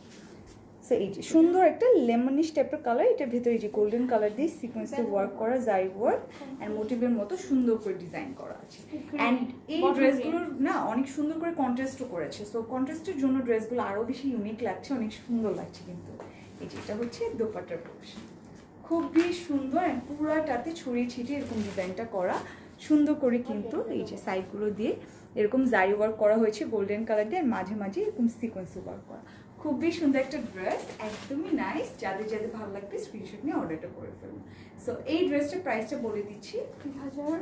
সো এই যে সুন্দর একটা লেমনিশ টাইপের কালার, এটার ভিতরে এই যে গোল্ডেন কালার দিয়ে সিকোয়েন্সে ওয়ার্ক করা, জারি ওয়ার্ক অ্যান্ড মোটিভের মতো সুন্দর করে ডিজাইন করা আছে। অ্যান্ড এই ড্রেসগুলোর না অনেক সুন্দর করে কন্ট্রাস্টও করেছে, সো কন্ট্রাস্টের জন্য ড্রেসগুলো আরও বেশি ইউনিক লাগছে, অনেক সুন্দর লাগছে। কিন্তু এই যে এটা হচ্ছে দোপাট্টার পোর্শন, খুবই সুন্দর অ্যান্ড পুরাটাতে ছড়িয়ে ছিটিয়ে এরকম ডিজাইনটা করা সুন্দর করে, কিন্তু এই যে সাইডগুলো দিয়ে এরকম জারি ওয়ার্ক করা হয়েছে গোল্ডেন কালার দিয়ে, আর মাঝে মাঝে এরকম সিকোয়েন্সে ওয়ার্ক করা। খুবই সুন্দর একটা ড্রেস, একদমই নাইস। যাদের যাদের ভালো লাগবে স্ক্রিনশট নিয়ে অর্ডারটা করে ফেলুন। সো এই ড্রেসটার প্রাইসটা বলে দিচ্ছি, 2650,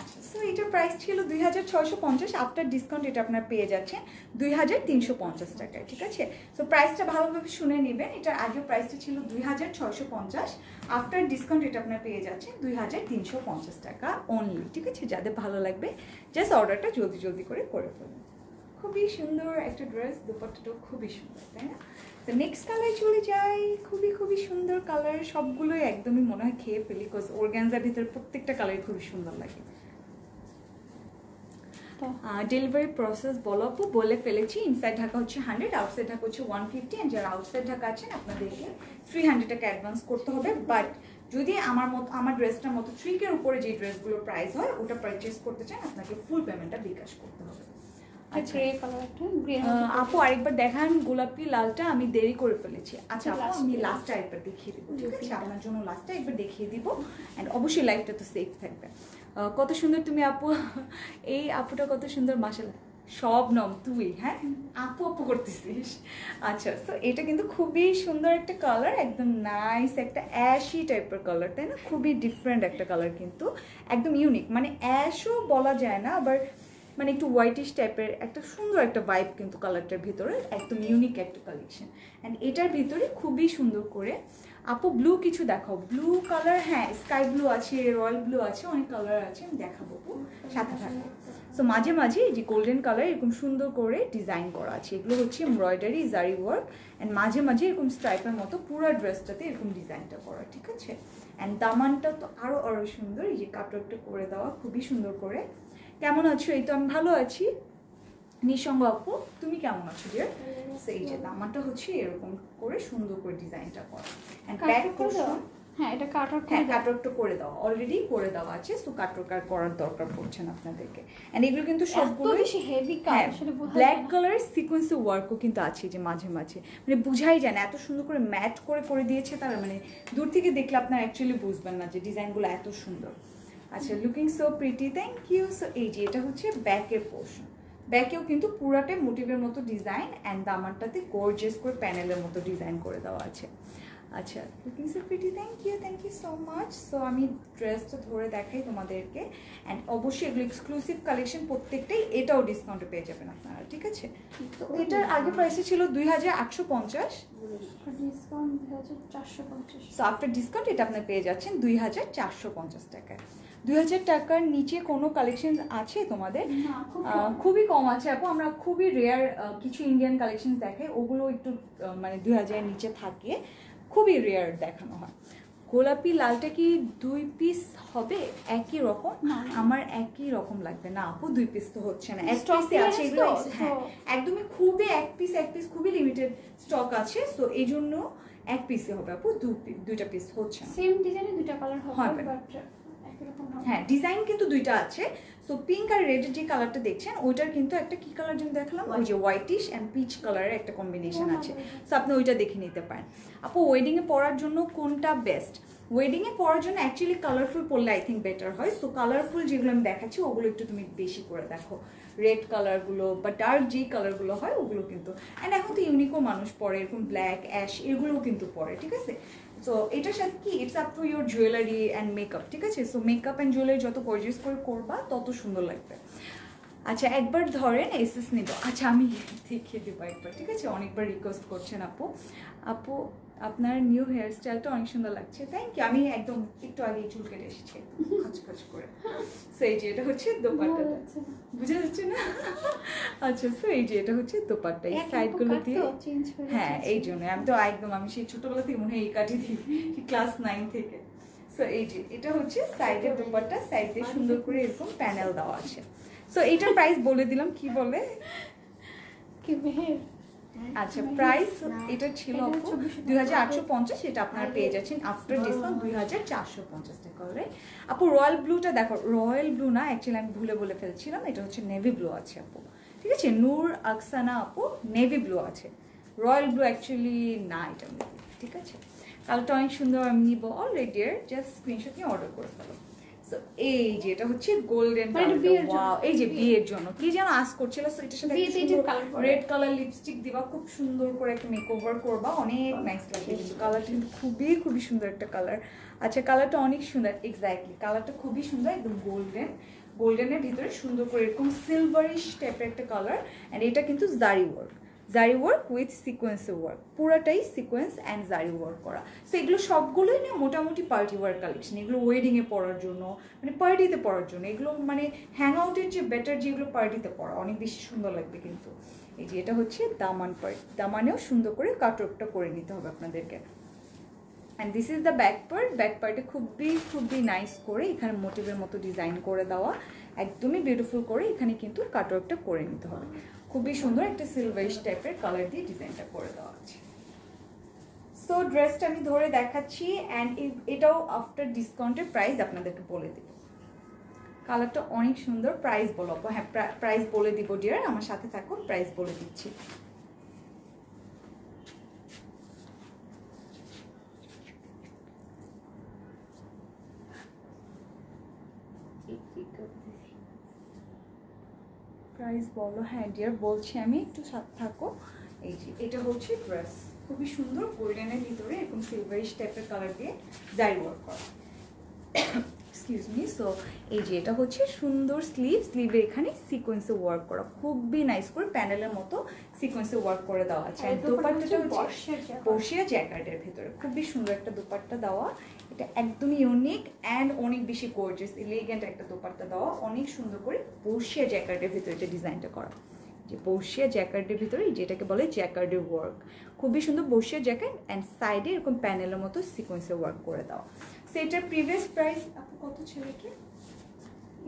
আচ্ছা। সো এটার প্রাইস ছিল 2650, আফটার ডিসকাউন্ট এটা আপনার পেয়ে যাচ্ছেন 2350 টাকায়, ঠিক আছে? সো প্রাইসটা ভালোভাবে শুনে নেবেন, এটার আগের প্রাইসটা ছিল 2650, আফটার ডিসকাউন্ট এটা আপনার পেয়ে যাচ্ছেন 2350 টাকা অনলি, ঠিক আছে? যাদের ভালো লাগবে জাস্ট অর্ডারটা জলদি জলদি করে ফেলুন। খুবই সুন্দর একটা ড্রেস, দুপাট্টাটাও খুবই সুন্দর, তাই না? তো নেক্সট কালার চলে যাই, খুবই সুন্দর কালার, সবগুলোই একদমই মনে হয় খেয়ে ফেলি, বিকজ অর্গানজার ভিতরে প্রত্যেকটা কালারই খুবই সুন্দর লাগে। ডেলিভারি প্রসেস বলো আপু। বলে ফেলেছি, ইনসাইড ঢাকা হচ্ছে 100, আউটসাইড ঢাকা হচ্ছে 150, অ্যান্ড যারা আউটসাইড ঢাকা আছেন আপনাদেরকে 300 টাকা অ্যাডভান্স করতে হবে। বাট যদি আমার ড্রেসটার মতো 3K উপরে যে ড্রেসগুলোর প্রাইস হয় ওটা পারচেস করতে চান, আপনাকে ফুল পেমেন্টটা বিকাশ করতে হবে। আচ্ছা, আপু আরেকবার দেখান গোলাপি লালটা, আমি দেরি করে ফেলেছি। আচ্ছা আপু, আমি লাস্টটা একবার দেখিয়ে দিব, ঠিক আছে? আপনার জন্য লাস্টটা একবার দেখিয়ে দিব, অ্যান্ড অবশ্যই লাইফটা তো সেফ থাকবে। কত সুন্দর তুমি আপু, এই আপুটা কত সুন্দর, মাশাআল্লাহ। শবনম তুই, হ্যাঁ আপু আপু করতেছিস। আচ্ছা, তো এটা কিন্তু খুবই সুন্দর একটা কালার, একদম নাইস একটা অ্যাশি টাইপের কালার, তাই না? খুবই ডিফারেন্ট একটা কালার, কিন্তু একদম ইউনিক, মানে অ্যাশও বলা যায় না, আবার মানে একটু হোয়াইটিশ টাইপের একটা সুন্দর একটা ভাইব কিন্তু কালারটার ভিতরে, একদম ইউনিক একটা কালেকশন। অ্যান্ড এটার ভিতরে খুবই সুন্দর করে আপু ব্লু কিছু দেখাও। ব্লু কালার, হ্যাঁ স্কাই ব্লু আছে, রয়্যাল ব্লু আছে, অনেক কালার আছে, আমি দেখাবো আপু, সাথে থাকবো। সো মাঝে মাঝে এই যে গোল্ডেন কালার এরকম সুন্দর করে ডিজাইন করা আছে, এগুলো হচ্ছে এমব্রয়ডারি জারি ওয়ার্ক, অ্যান্ড মাঝে মাঝে এরকম স্ট্রাইপের মতো পুরো ড্রেসটাতে এরকম ডিজাইনটা করা, ঠিক আছে? অ্যান্ড দামানটা তো আরও সুন্দর, এই যে কাটওয়ার্কটা করে দেওয়া খুবই সুন্দর করে। কেমন আছো? এই তো আমি ভালো আছি। নিঃসঙ্গ আপু তুমি কেমন আছো ডিয়ার? সেই যে দামানটা হচ্ছে এরকম করে সুন্দর করে ডিজাইনটা করা, এন্ড ব্যাক পোরশন, হ্যাঁ এটা কাটওয়ার্কটা করে দাও, অলরেডি করে দেওয়া আছে, সো কাটওয়ার্ক করার দরকার পড়ছে না আপনাদেরকে। এন্ড এগুলো কিন্তু সবগুলো বেশি হেভি কালার, আসলে ব্ল্যাক কালার সিকোয়েন্স ওয়ার্কও কিন্তু আছে, যে মাঝে মাঝে মানে বুঝাই যায় না, এত সুন্দর করে ম্যাট করে দিয়েছে তারা, মানে দূর থেকে দেখলে আপনারা অ্যাকচুয়ালি বুঝবেন না যে ডিজাইনগুলো এত সুন্দর। আচ্ছা, looking so pretty, thank you. So এই যে এটা হচ্ছে ব্যাকের পোর্শন, ব্যাকেও কিন্তু পুরাটাই মোটিভের মতো ডিজাইন, অ্যান্ড দামানটাতে গর্জিয়াস করে প্যানেলের মতো ডিজাইন করে দেওয়া আছে। আচ্ছা, looking so pretty, thank you so much. So আমি ড্রেসটা ধরে দেখাই তোমাদেরকে, অ্যান্ড অবশ্যই এগুলো এক্সক্লুসিভ কালেকশন প্রত্যেকটাই, এটাও ডিসকাউন্টে পেয়ে যাবেন আপনারা, ঠিক আছে? তো এটার আগে প্রাইসে ছিল 2850, ডিসকাউন্ট 2450। সো আফটার ডিসকাউন্ট এটা আপনি পেয়ে যাচ্ছেন 2450 টাকায়। 2000 টাকার নিচে কোনো কালেকশন আছে তোমাদের? খুবই কম আছে আপু, আমরা খুবই রেয়ার কিছু ইন্ডিয়ান কালেকশন দেখাই, ওগুলো একটু মানে 2000 নিচে থাকে, খুবই রেয়ার দেখানো হয়। গোলাপি লালটা কি 2 পিস হবে একই রকম? আমার একই রকম লাগবে না আপু, 2 পিস তো হচ্ছে না, এক পিসে আছে এগুলো। হ্যাঁ একদমই খুবই এক পিস খুবই লিমিটেড স্টক আছে, সো এই জন্য এক পিসে হবে আপু, দুইটা পিস হচ্ছে না। সেম ডিজাইনে দুইটা কালার হবে, বাট হ্যাঁ ডিজাইন কিন্তু দুইটা আছে। সো পিঙ্ক আর রেড যে কালারটা দেখছেন ওইটার কিন্তু একটা কি কালার যেন দেখলাম, ওই যে হোয়াইটিশ অ্যান্ড পিচ কালারের একটা কম্বিনেশন আছে, সো আপনি ওইটা দেখে নিতে পারেন। আপু ওয়েডিংয়ে পরার জন্য কোনটা বেস্ট? ওয়েডিংয়ে পরার জন্য অ্যাকচুয়ালি কালারফুল পরলে আই থিঙ্ক বেটার হয়। সো কালারফুল যেগুলো আমি দেখাচ্ছি ওগুলো একটু তুমি বেশি করে দেখো, রেড কালারগুলো বা ডার্ক যে কালারগুলো হয় ওগুলো কিন্তু, অ্যান্ড এখন তো ইউনিকও মানুষ পরে, এরকম ব্ল্যাক অ্যাশ এগুলোও কিন্তু পরে, ঠিক আছে? সো এটার সাথে কি it's up to your jewellery and makeup, ঠিক আছে? সো মেকআপ অ্যান্ড জুয়েলারি যত গর্জিয়াস করে করবা তত সুন্দর লাগবে। আচ্ছা একবার ধরেন এসএস নিব। আচ্ছা আমি দেখিয়ে দেবো একবার, ঠিক আছে? অনেকবার রিকোয়েস্ট করছেন আপু। আপু আপনার নিউ হেয়ার স্টাইলটা অনেক সুন্দর লাগছে, থ্যাংক ইউ। আমি একদম একটু আগে চুল কেটে এসেছি খচখচ করে। সো এই যে এটা হচ্ছে দোপাট্টাটা, বুঝা যাচ্ছে না? আচ্ছা সো এই যে এটা হচ্ছে দোপাট্টা, এই সাইডগুলো দিয়ে। হ্যাঁ এই জন্য আমি তো একদম, আমি সেই ছোটবেলা থেকে মনে হয় এই কাটি দিই, ক্লাস 9 থেকে। সো এই যে এটা হচ্ছে সাইডের দোপাট্টা, সাইড দিয়ে সুন্দর করে এরকম প্যানেল দেওয়া আছে। সো এইটার প্রাইস বলে দিলাম, কি বলে কি মেহের। আচ্ছা প্রাইস এটা ছিল আপু 2850, এটা আপনারা পেয়ে যাচ্ছেন আফটার ডিসকাউন্ট 2450 টাকা করে। আপু রয়্যাল ব্লুটা দেখো, রয়্যাল ব্লু না অ্যাকচুয়ালি আমি ভুলে বলে ফেলছিলাম, এটা হচ্ছে নেভি ব্লু আছে আপু, ঠিক আছে? নূর আকসানা আপু নেভি ব্লু আছে, রয়্যাল ব্লু অ্যাকচুয়ালি না এটা, ঠিক আছে? কালারটা অনেক সুন্দর, আমি নিব অলরেডি, জাস্ট স্ক্রিনশট নিয়ে অর্ডার করে ফেলো। সো এই যে এটা হচ্ছে গোল্ডেন কালার, ওয়াও এই যে বিয়ের জন্য কি যেন আস করছিল, সো এটার সাথে রেড কালার লিপস্টিক দিবা, খুব সুন্দর করে একটা মেকওভার করবা, অনেক নাইস লাগবে কিন্তু কালারটা কিন্তু খুবই খুবই সুন্দর একটা কালার। আচ্ছা কালারটা অনেক সুন্দর, এক্স্যাক্টলি কালারটা খুবই সুন্দর, একদম গোল্ডেন, গোল্ডেনের ভিতরে সুন্দর করে এরকম সিলভারিশ টাইপের একটা কালার। অ্যান্ড এটা কিন্তু জারি ওয়ার্ক, জারি ওয়ার্ক উইথ সিকোয়েন্সের ওয়ার্ক, পুরাটাই সিকোয়েন্স অ্যান্ড জারি ওয়ার্ক করা। সো এগুলো সবগুলোই না মোটামুটি পার্টি ওয়ার কালেকশন, এগুলো ওয়েডিংয়ে পরার জন্য, মানে পার্টিতে পরার জন্য, এগুলো মানে হ্যাং আউটের যে বেটার, যেগুলো পার্টিতে পরা অনেক বেশি সুন্দর লাগবে কিন্তু। এই যে এটা হচ্ছে দামান পার্ট, দামানেও সুন্দর করে কাটওয়ার্কটা করে নিতে হবে আপনাদেরকে। And this is the back part, back পার্টে খুবই খুবই নাইস করে এখানে মোটিভের মতো ডিজাইন করে দেওয়া, একদমই বিউটিফুল করে এখানে কিন্তু কাটওয়ার্কটা করে নিতে হবে, খুবই সুন্দর একটা সিলভারিশ টাইপের কালার দিয়ে ডিজাইনটা করে দেওয়া আছে। সো ড্রেসটা আমি ধরে দেখাচ্ছি, অ্যান্ড এটাও আফটার ডিসকাউন্টের প্রাইস আপনাদেরকে বলে দেব। কালারটা অনেক সুন্দর, প্রাইস বলো। হ্যাঁ প্রাইস বলে দিব ডিয়ার, আমার সাথে থাকুন, প্রাইস বলে দিচ্ছি। প্রাইস বলো। হ্যাঁ ডিয়ার বলছি আমি, একটু সাথে থাকো। এই যে এটা হচ্ছে ড্রেস, খুবই সুন্দর গোল্ডেনের ভিতরে এরকম সিলভারিশ টাইপের কালার দিয়ে জারি ওয়ার্ক করা, এক্সকিউজ মি। সো এই যে এটা হচ্ছে সুন্দর স্লিভ, স্লিভে এখানে সিকোয়েন্সে ওয়ার্ক করা, খুবই নাইস করে প্যানেলের মতো সিকোয়েন্সে ওয়ার্ক করে দেওয়া আছে। আর দোপাট্টাটা হচ্ছে বর্ষিয়া জ্যাকেটের ভিতরে, খুবই সুন্দর একটা দোপাট্টা দেওয়া, এটা একদমই ইউনিক অ্যান্ড অনেক বেশি গর্জিয়াস এলিগেন্ট একটা দোপাট্টা দেওয়া, অনেক সুন্দর করে বর্ষিয়া জ্যাকেটের ভিতরে এটা ডিজাইনটা করা, যে বর্ষিয়া জ্যাকেটের ভিতরে যেটাকে বলে জ্যাকার্ডের ওয়ার্ক, খুবই সুন্দর বর্ষিয়া জ্যাকেট অ্যান্ড সাইডে এরকম প্যানেলের মতো সিকোয়েন্সে ওয়ার্ক করে দেওয়া। সেটার প্রিভিয়াস প্রাইস আপু কত ছিল কি?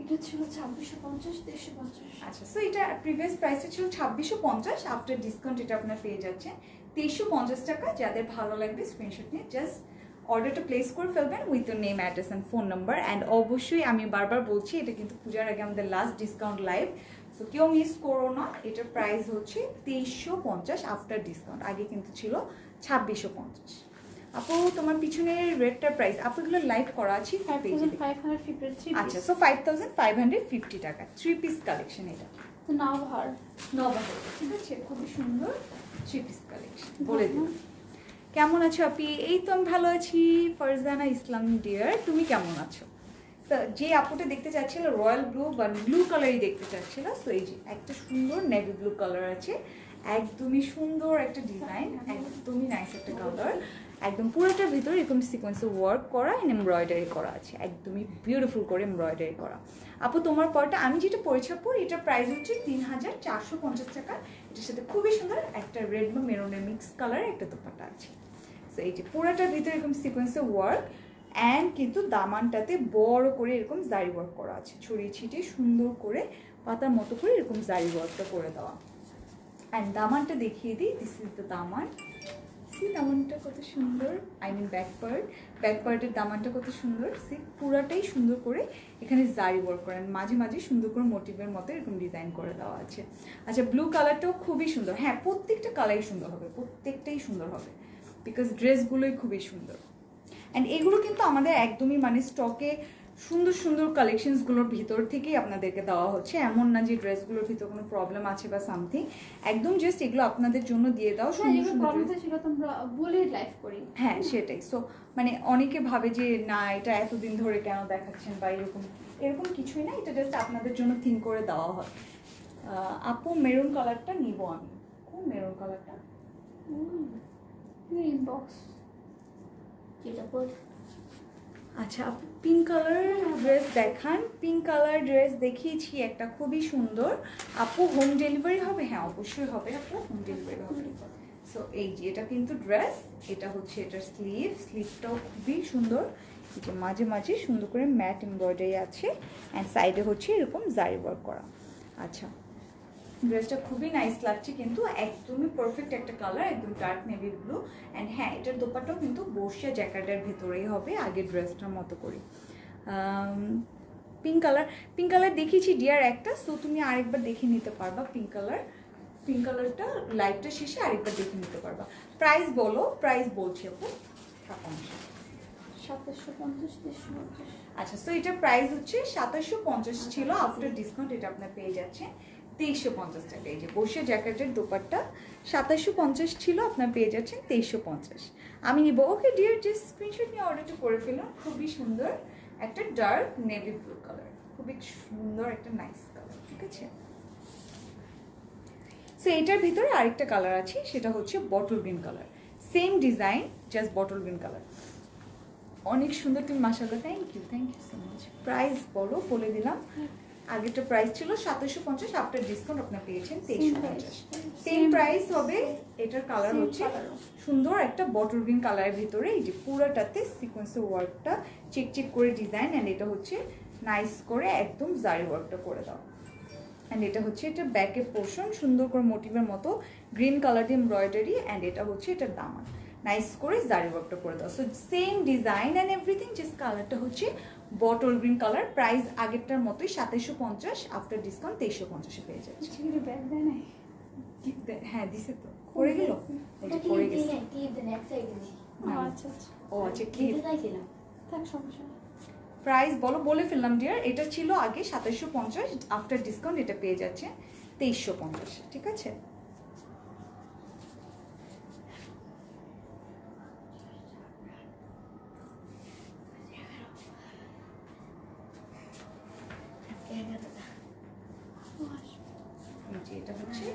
এটা ছিল 2650, 2350। আচ্ছা সো এটা প্রিভিয়াস প্রাইসটা ছিল 2650, আফটার ডিসকাউন্ট এটা আপনার পেয়ে যাচ্ছেন 2350 টাকা। যাদের ভালো লাগবে স্ক্রিনশট নিয়ে জাস্ট অর্ডারটা প্লেস করে ফেলবেন with your name, address and phone number. And অবশ্যই আমি বারবার বলছি এটা কিন্তু পূজার আগে আমাদের লাস্ট ডিসকাউন্ট লাইভ, সো কেউ মিস করো না। এটার প্রাইস হচ্ছে 2350 আফটার ডিসকাউন্ট, আগে কিন্তু ছিল 2650। আপু তোমার পিছনে রেডটার প্রাইস, আপু এগুলো লাইভ করা আছে, 5550। আচ্ছা সো 5550 টাকা 3 পিস কালেকশন, এটা তো নবহার, ঠিক আছে? খুবই সুন্দর 3 পিস কালেকশন। বলে দিন কেমন আছো আপনি? এই তো আমি ভালো আছি। ফারজানা ইসলাম ডিয়ার, তুমি কেমন আছো? তো যে আপুটা দেখতে চাচ্ছিল রয়্যাল ব্লু বা ব্লু কালারই দেখতে চাচ্ছিল, সো এই যে একটা সুন্দর নেভি ব্লু কালার আছে, একদমই সুন্দর একটা ডিজাইন, একদমই নাইস একটা কালার, একদম পুরোটার ভিতরে এরকম সিকোয়েন্সে ওয়ার্ক করা এন্ড এমব্রয়ডারি করা আছে, একদমই বিউটিফুল করে এমব্রয়ডারি করা। আপু তোমার পরটা আমি যেটা পরেছি আপু, এটার প্রাইস হচ্ছে 3450 টাকা। এটার সাথে খুবই সুন্দর একটা রেড বা মেরুনের মিক্স কালার একটা দোপাট্টা আছে। সো এই যে পুরোটার ভিতরে এরকম সিকোয়েন্সে ওয়ার্ক অ্যান্ড কিন্তু দামানটাতে বড় করে এরকম জারি ওয়ার্ক করা আছে, ছড়িয়ে ছিটিয়ে সুন্দর করে পাতার মতো করে এরকম জারি ওয়ার্কটা করে দেওয়া। অ্যান্ড দামানটা দেখিয়ে দিই, this is the Daman. C দামানটা কত সুন্দর, আই মিন ব্যাক পার্টের দামানটা কত সুন্দর। সি পুরাটাই সুন্দর করে এখানে জারি ওয়ার্ক করেন, মাঝে মাঝে সুন্দর করে মোটিভের মতো এরকম ডিজাইন করে দেওয়া আছে। আচ্ছা ব্লু কালারটাও খুবই সুন্দর, হ্যাঁ প্রত্যেকটা কালারই সুন্দর হবে, প্রত্যেকটাই সুন্দর হবে বিকজ ড্রেসগুলোই খুবই সুন্দর। অ্যান্ড এগুলো কিন্তু আমাদের একদমই মানে স্টকে সুন্দর সুন্দর কালেকশনসগুলোর ভিতর থেকেই আপনাদেরকে দেওয়া হচ্ছে, এমন না যে ড্রেসগুলোর ভিতর কোনো প্রবলেম আছে বা সামথিং, একদম জাস্ট এগুলো আপনাদের জন্য দিয়ে দাও। হ্যাঁ সেটাই। সো মানে অনেকে ভাবে যে না এটা এতদিন ধরে কেন দেখাচ্ছেন বা এরকম, এরকম কিছুই না, এটা জাস্ট আপনাদের জন্য থিঙ্ক করে দেওয়া হয়। আপু মেরুন কালারটা নিব আমি। কোন মেরুন কালারটা? ইনবক্স যেটা পর। আচ্ছা আপু পিঙ্ক কালার ড্রেস দেখান। পিঙ্ক কালার ড্রেস দেখিয়েছি একটা, খুবই সুন্দর। আপু হোম ডেলিভারি হবে? হ্যাঁ অবশ্যই হবে আপু, হোম ডেলিভারি হবে। সো এই যে এটা কিন্তু ড্রেস, এটা হচ্ছে এটার স্লিভটাও খুবই সুন্দর, এই যে মাঝে মাঝে সুন্দর করে ম্যাট এমব্রয়ডারি আছে অ্যান্ড সাইডে হচ্ছে এরকম জারি ওয়ার্ক করা। আচ্ছা ড্রেসটা খুবই নাইস লাগছে, কিন্তু একদমই পারফেক্ট একটা কালার, একদম ডার্ক নেভি ব্লু। অ্যান্ড হ্যাঁ এটার দোপাট্টাও কিন্তু বর্ষিয়া জ্যাকেটের ভেতরেই হবে, আগের ড্রেসটার মতো করে। পিঙ্ক কালার দেখিয়েছি ডিয়ার একটা, সো তুমি আরেকবার দেখে নিতে পারবা পিঙ্ক কালারটা লাইভটা শেষে আরেকবার দেখে নিতে পারবা। প্রাইস বলো, প্রাইস বলছি আপু 2750 আচ্ছা সো এটার প্রাইস হচ্ছে 2750 ছিল, আফটার ডিসকাউন্ট এটা আপনার পেয়ে যাচ্ছেন 2350 টাকা। এই যে বর্ষিয়া জ্যাকেটের দোপাট্টা 2750 ছিল, আপনার পেয়ে যাচ্ছেন 2350। আমি নিব। ওকে ডিয়ার, জাস্ট স্ক্রিনশট নিয়ে অর্ডারটা করে ফেলুন। খুবই সুন্দর একটা ডার্ক নেভি ব্লু কালার, খুবই সুন্দর একটা নাইস কালার, ঠিক আছে। সো এটার ভিতরে আরেকটা কালার আছে, সেটা হচ্ছে bottle green colour, same design just bottle green colour. অনেক সুন্দর তুমি, মাশাআল্লাহ, thank you so much. Price বলো, বলে দিলাম। আগেরটা প্রাইস ছিল 2750, আফটার ডিসকাউন্ট আপনার পেয়েছেন 2350। সেম প্রাইস হবে। এটার কালার হচ্ছে সুন্দর একটা বটল গ্রিন কালারের ভিতরে, এই যে পুরোটাতে সিকোয়েন্সের ওয়ার্কটা চেক করে ডিজাইন, অ্যান্ড এটা হচ্ছে নাইস করে একদম জারি ওয়ার্কটা করে দাও। অ্যান্ড এটা হচ্ছে এটা ব্যাকের পোর্শন, সুন্দর করে মোটিভের মতো গ্রিন কালার দিয়ে এমব্রয়ডারি, অ্যান্ড এটা হচ্ছে এটার দামান, নাইস করে জারি ওয়ার্কটা করে দাও। So same design and everything, just কালারটা হচ্ছে বটল গ্রিন কালার। প্রাইস আগেরটার মতোই 2750, আফটার ডিসকাউন্ট 2350 পেয়ে যাচ্ছে। হ্যাঁ দিছে তো, পড়ে গেল, পড়ে গেছে। ও আচ্ছা ক্লিপ। প্রাইস বলো, বলে ফেললাম ডিয়ার। এটা ছিল আগে 2750, আফটার ডিসকাউন্ট এটা পেয়ে যাচ্ছে 2350, ঠিক আছে। এটা হচ্ছে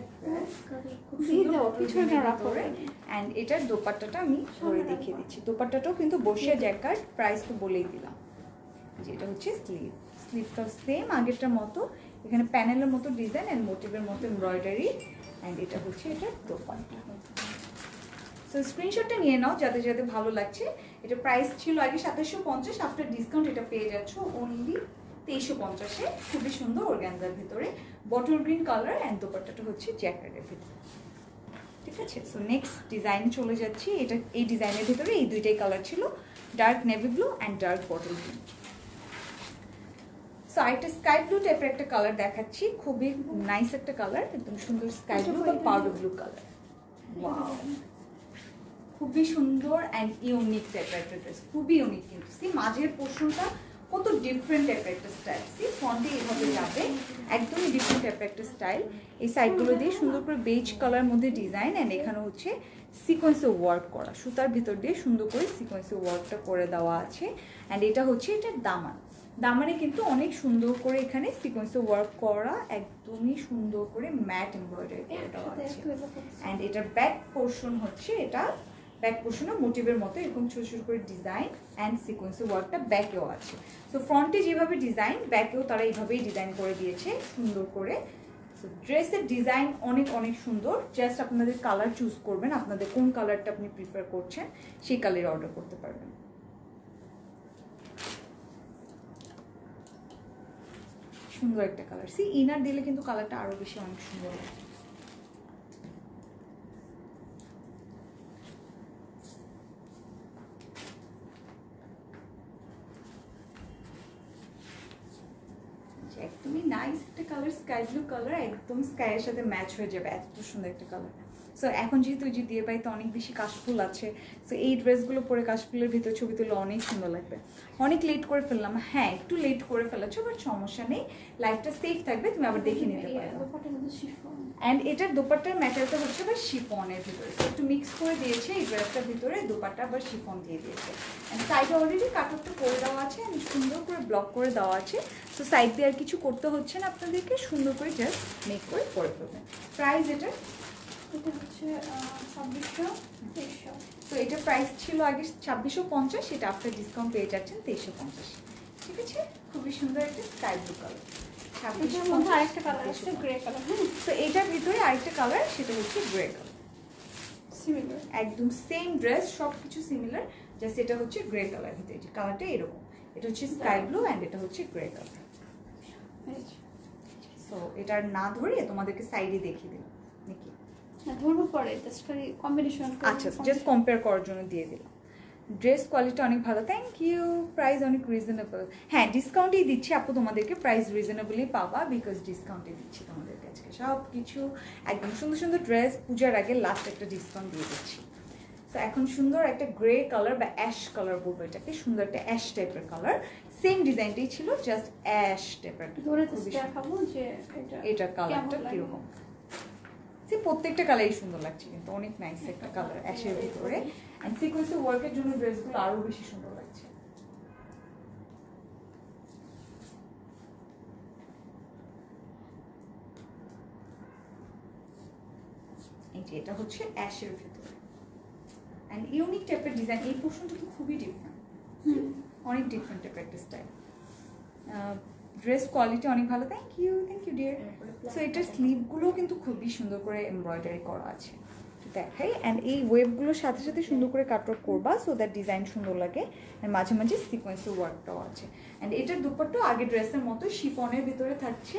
অ্যান্ড এটার দোপাট্টাটা আমি ধরে দেখিয়ে দিচ্ছি। দোপাট্টাটাও কিন্তু বর্ষিয়া জ্যাকেট, প্রাইস তো বলেই দিলাম। যেটা হচ্ছে স্লিভটা সেম আগেরটার মতো, এখানে প্যানেলের মতো ডিজাইন অ্যান্ড মোটিভের মতো এমব্রয়ডারি, অ্যান্ড এটা হচ্ছে এটার দোপাট্টা। সো স্ক্রিনশটটা নিয়ে নাও যাতে যাতে ভালো লাগছে। এটা প্রাইস ছিল আগে 2750, আফটার ডিসকাউন্ট এটা পেয়ে যাচ্ছ অনলি 2350-এ। খুবই সুন্দর অর্গানজার ভিতরে বটল গ্রিন কালার, অ্যান্ড দোপাট্টাটা হচ্ছে জ্যাকেটের ভিতরে, ঠিক আছে। সো নেক্সট ডিজাইনে চলে যাচ্ছি। এটা এই ডিজাইনের ভিতরে এই দুইটাই কালার ছিল, dark navy blue and dark bottle green. So আরেকটা স্কাই ব্লু টাইপের একটা কালার দেখাচ্ছি, খুবই নাইস একটা কালার, একদম সুন্দর স্কাই ব্লু বা পাউডার ব্লু কালার। ওয়াও, খুবই সুন্দর অ্যান্ড ইউনিক টাইপের একটা ড্রেস, খুবই ইউনিক। কিন্তু সি মাঝের পোর্শনটা কত ডিফারেন্ট টাইপের একটা স্টাইল, সি ফ্রন্টে এইভাবে যাবে, একদমই ডিফারেন্ট টাইপের একটা স্টাইল। এই সাইডগুলো দিয়ে সুন্দর করে বেজ কালার মধ্যে ডিজাইন, অ্যান্ড এখানে হচ্ছে সিকোয়েন্সে ওয়ার্ক করা, সুতার ভিতর দিয়ে সুন্দর করে সিকোয়েন্সে ওয়ার্কটা করে দেওয়া আছে। অ্যান্ড এটা হচ্ছে এটার দামানে কিন্তু অনেক সুন্দর করে এখানে সিকোয়েন্সে ওয়ার্ক করা, একদমই সুন্দর করে ম্যাট এমব্রয়ডারি করে দেওয়া আছে। অ্যান্ড এটার ব্যাক পোর্শন হচ্ছে, এটা ব্যাক পোর্শনে মোটিভের মতো এরকম ছোট ছোট করে ডিজাইন অ্যান্ড সিকোয়েন্সের ওয়ার্কটা ব্যাকেও আছে। সো ফ্রন্টে যেভাবে ডিজাইন, ব্যাকেও তারা এইভাবেই ডিজাইন করে দিয়েছে সুন্দর করে। সো ড্রেসের ডিজাইন অনেক অনেক সুন্দর, জাস্ট আপনাদের কালার চুজ করবেন, আপনাদের কোন কালারটা আপনি প্রিফার করছেন সেই কালারে অর্ডার করতে পারবেন। সুন্দর একটা কালার, সি ইনার দিলে কিন্তু কালারটা আরো বেশি অনেক সুন্দর লাগে। একদমই নাইস একটা কালার, স্কাই ব্লু কালার, একদম স্কাইয়ের সাথে ম্যাচ হয়ে যাবে, এত সুন্দর একটা কালার। সো এখন যেহেতু যে দিয়ে বাড়িতে অনেক বেশি কাশফুল আছে, সো এই ড্রেসগুলো পরে কাশফুলের ভিতরে ছবি তুললে অনেক সুন্দর লাগবে। অনেক লেট করে ফেললাম, হ্যাঁ একটু লেট করে ফেলেছো, বাট সমস্যা নেই, লাইফটা সেফ থাকবে, তুমি আবার দেখে নিতে পারো। অ্যান্ড এটার দোপাট্টার ম্যাটেরিয়ালটা হচ্ছে বা শিফনের ভিতরে, একটু মিক্স করে দিয়েছে এই ড্রেসটার ভিতরে, দোপাট্টা আবার শিফন দিয়ে দিয়েছে। অ্যান্ড সাইডে অলরেডি কাটরটা করে দেওয়া আছে, অ্যান্ড সুন্দর করে ব্লক করে দেওয়া আছে। তো সাইড দিয়ে আর কিছু করতে হচ্ছে না আপনাদেরকে, সুন্দর করে জাস্ট মেক করে পরে ফেলবেন। প্রাইস এটা হচ্ছে 2600। তো এটার প্রাইস ছিল আগে 2650, এটা আফটার ডিসকাউন্ট পেয়ে যাচ্ছেন 2350। ঠিক আছে, খুবই সুন্দর একটা স্কাই ব্লু কালার। এটার মধ্যে আরেকটা কালার আছে গ্রে কালার। হ্যাঁ, তো এটার ভিতরে আরেকটা কালার, সেটা হচ্ছে গ্রে কালার। সিমিলার, একদম সেম ড্রেস, সব কিছু সিমিলার, জাস্ট এটা হচ্ছে গ্রে কালার ভিতরে, যে কালারটা এরকম, এটা হচ্ছে স্কাই ব্লু অ্যান্ড এটা হচ্ছে গ্রে কালার। সো এটার না ধরে তোমাদেরকে সাইডে দেখিয়ে দিলাম নাকি? হ্যাঁ ধরবো পরে, জাস্ট খালি কম্বিনেশন। আচ্ছা, জাস্ট কম্পেয়ার করার জন্য দিয়ে দিলাম। ড্রেস কোয়ালিটি অনেক ভালো, থ্যাংক ইউ। প্রাইস অনেক রিজনেবল, হ্যাঁ ডিসকাউন্টেই দিচ্ছি আপু তোমাদেরকে, প্রাইস রিজনেবলই পাবা, বিকজ ডিসকাউন্টে দিচ্ছি তোমাদেরকে আজকে সব কিছু একদম সুন্দর সুন্দর ড্রেস। পূজার আগে লাস্ট একটা ডিসকাউন্ট দিয়ে দিচ্ছি। তো এখন সুন্দর একটা গ্রে কালার বা অ্যাশ কালার বলবো এটাকে, সুন্দর একটা অ্যাশ টাইপের কালার, সেম ডিজাইনটাই ছিল, জাস্ট অ্যাশ টাইপের। ধরে দেখাবো যে এটা কালারটা কিরকম, যে প্রত্যেকটা কালারই সুন্দর লাগছে, কিন্তু অনেক নাইস একটা কালার অ্যাশের ভিতরে। এন্ড সিকোয়েন্সের ওয়ার্কের জন্য ড্রেসগুলো আরো বেশি সুন্দর লাগছে। এই যে এটা হচ্ছে অ্যাশের ভিতরে এন্ড ইউনিক টাইপের ডিজাইন, এই পোর্শনটা তো খুবই ডিফারেন্ট, অনেক ডিফারেন্ট টাইপের একটা স্টাইল। ড্রেস কোয়ালিটি অনেক ভালো, থ্যাংক ইউ ডিয়ার। সো এটার স্লিভগুলো কিন্তু খুবই সুন্দর করে এমব্রয়ডারি করা আছে, দেখাই। অ্যান্ড এই ওয়েবগুলোর সাথে সাথে সুন্দর করে কাটওয়ার্ক করবা, সো দ্যাট ডিজাইন সুন্দর লাগে। অ্যান্ড মাঝে মাঝে সিকোয়েন্সের ওয়ার্কটাও আছে। অ্যান্ড এটার দুপাট্টা আগে ড্রেসের মতো শিফনের ভিতরে থাকছে,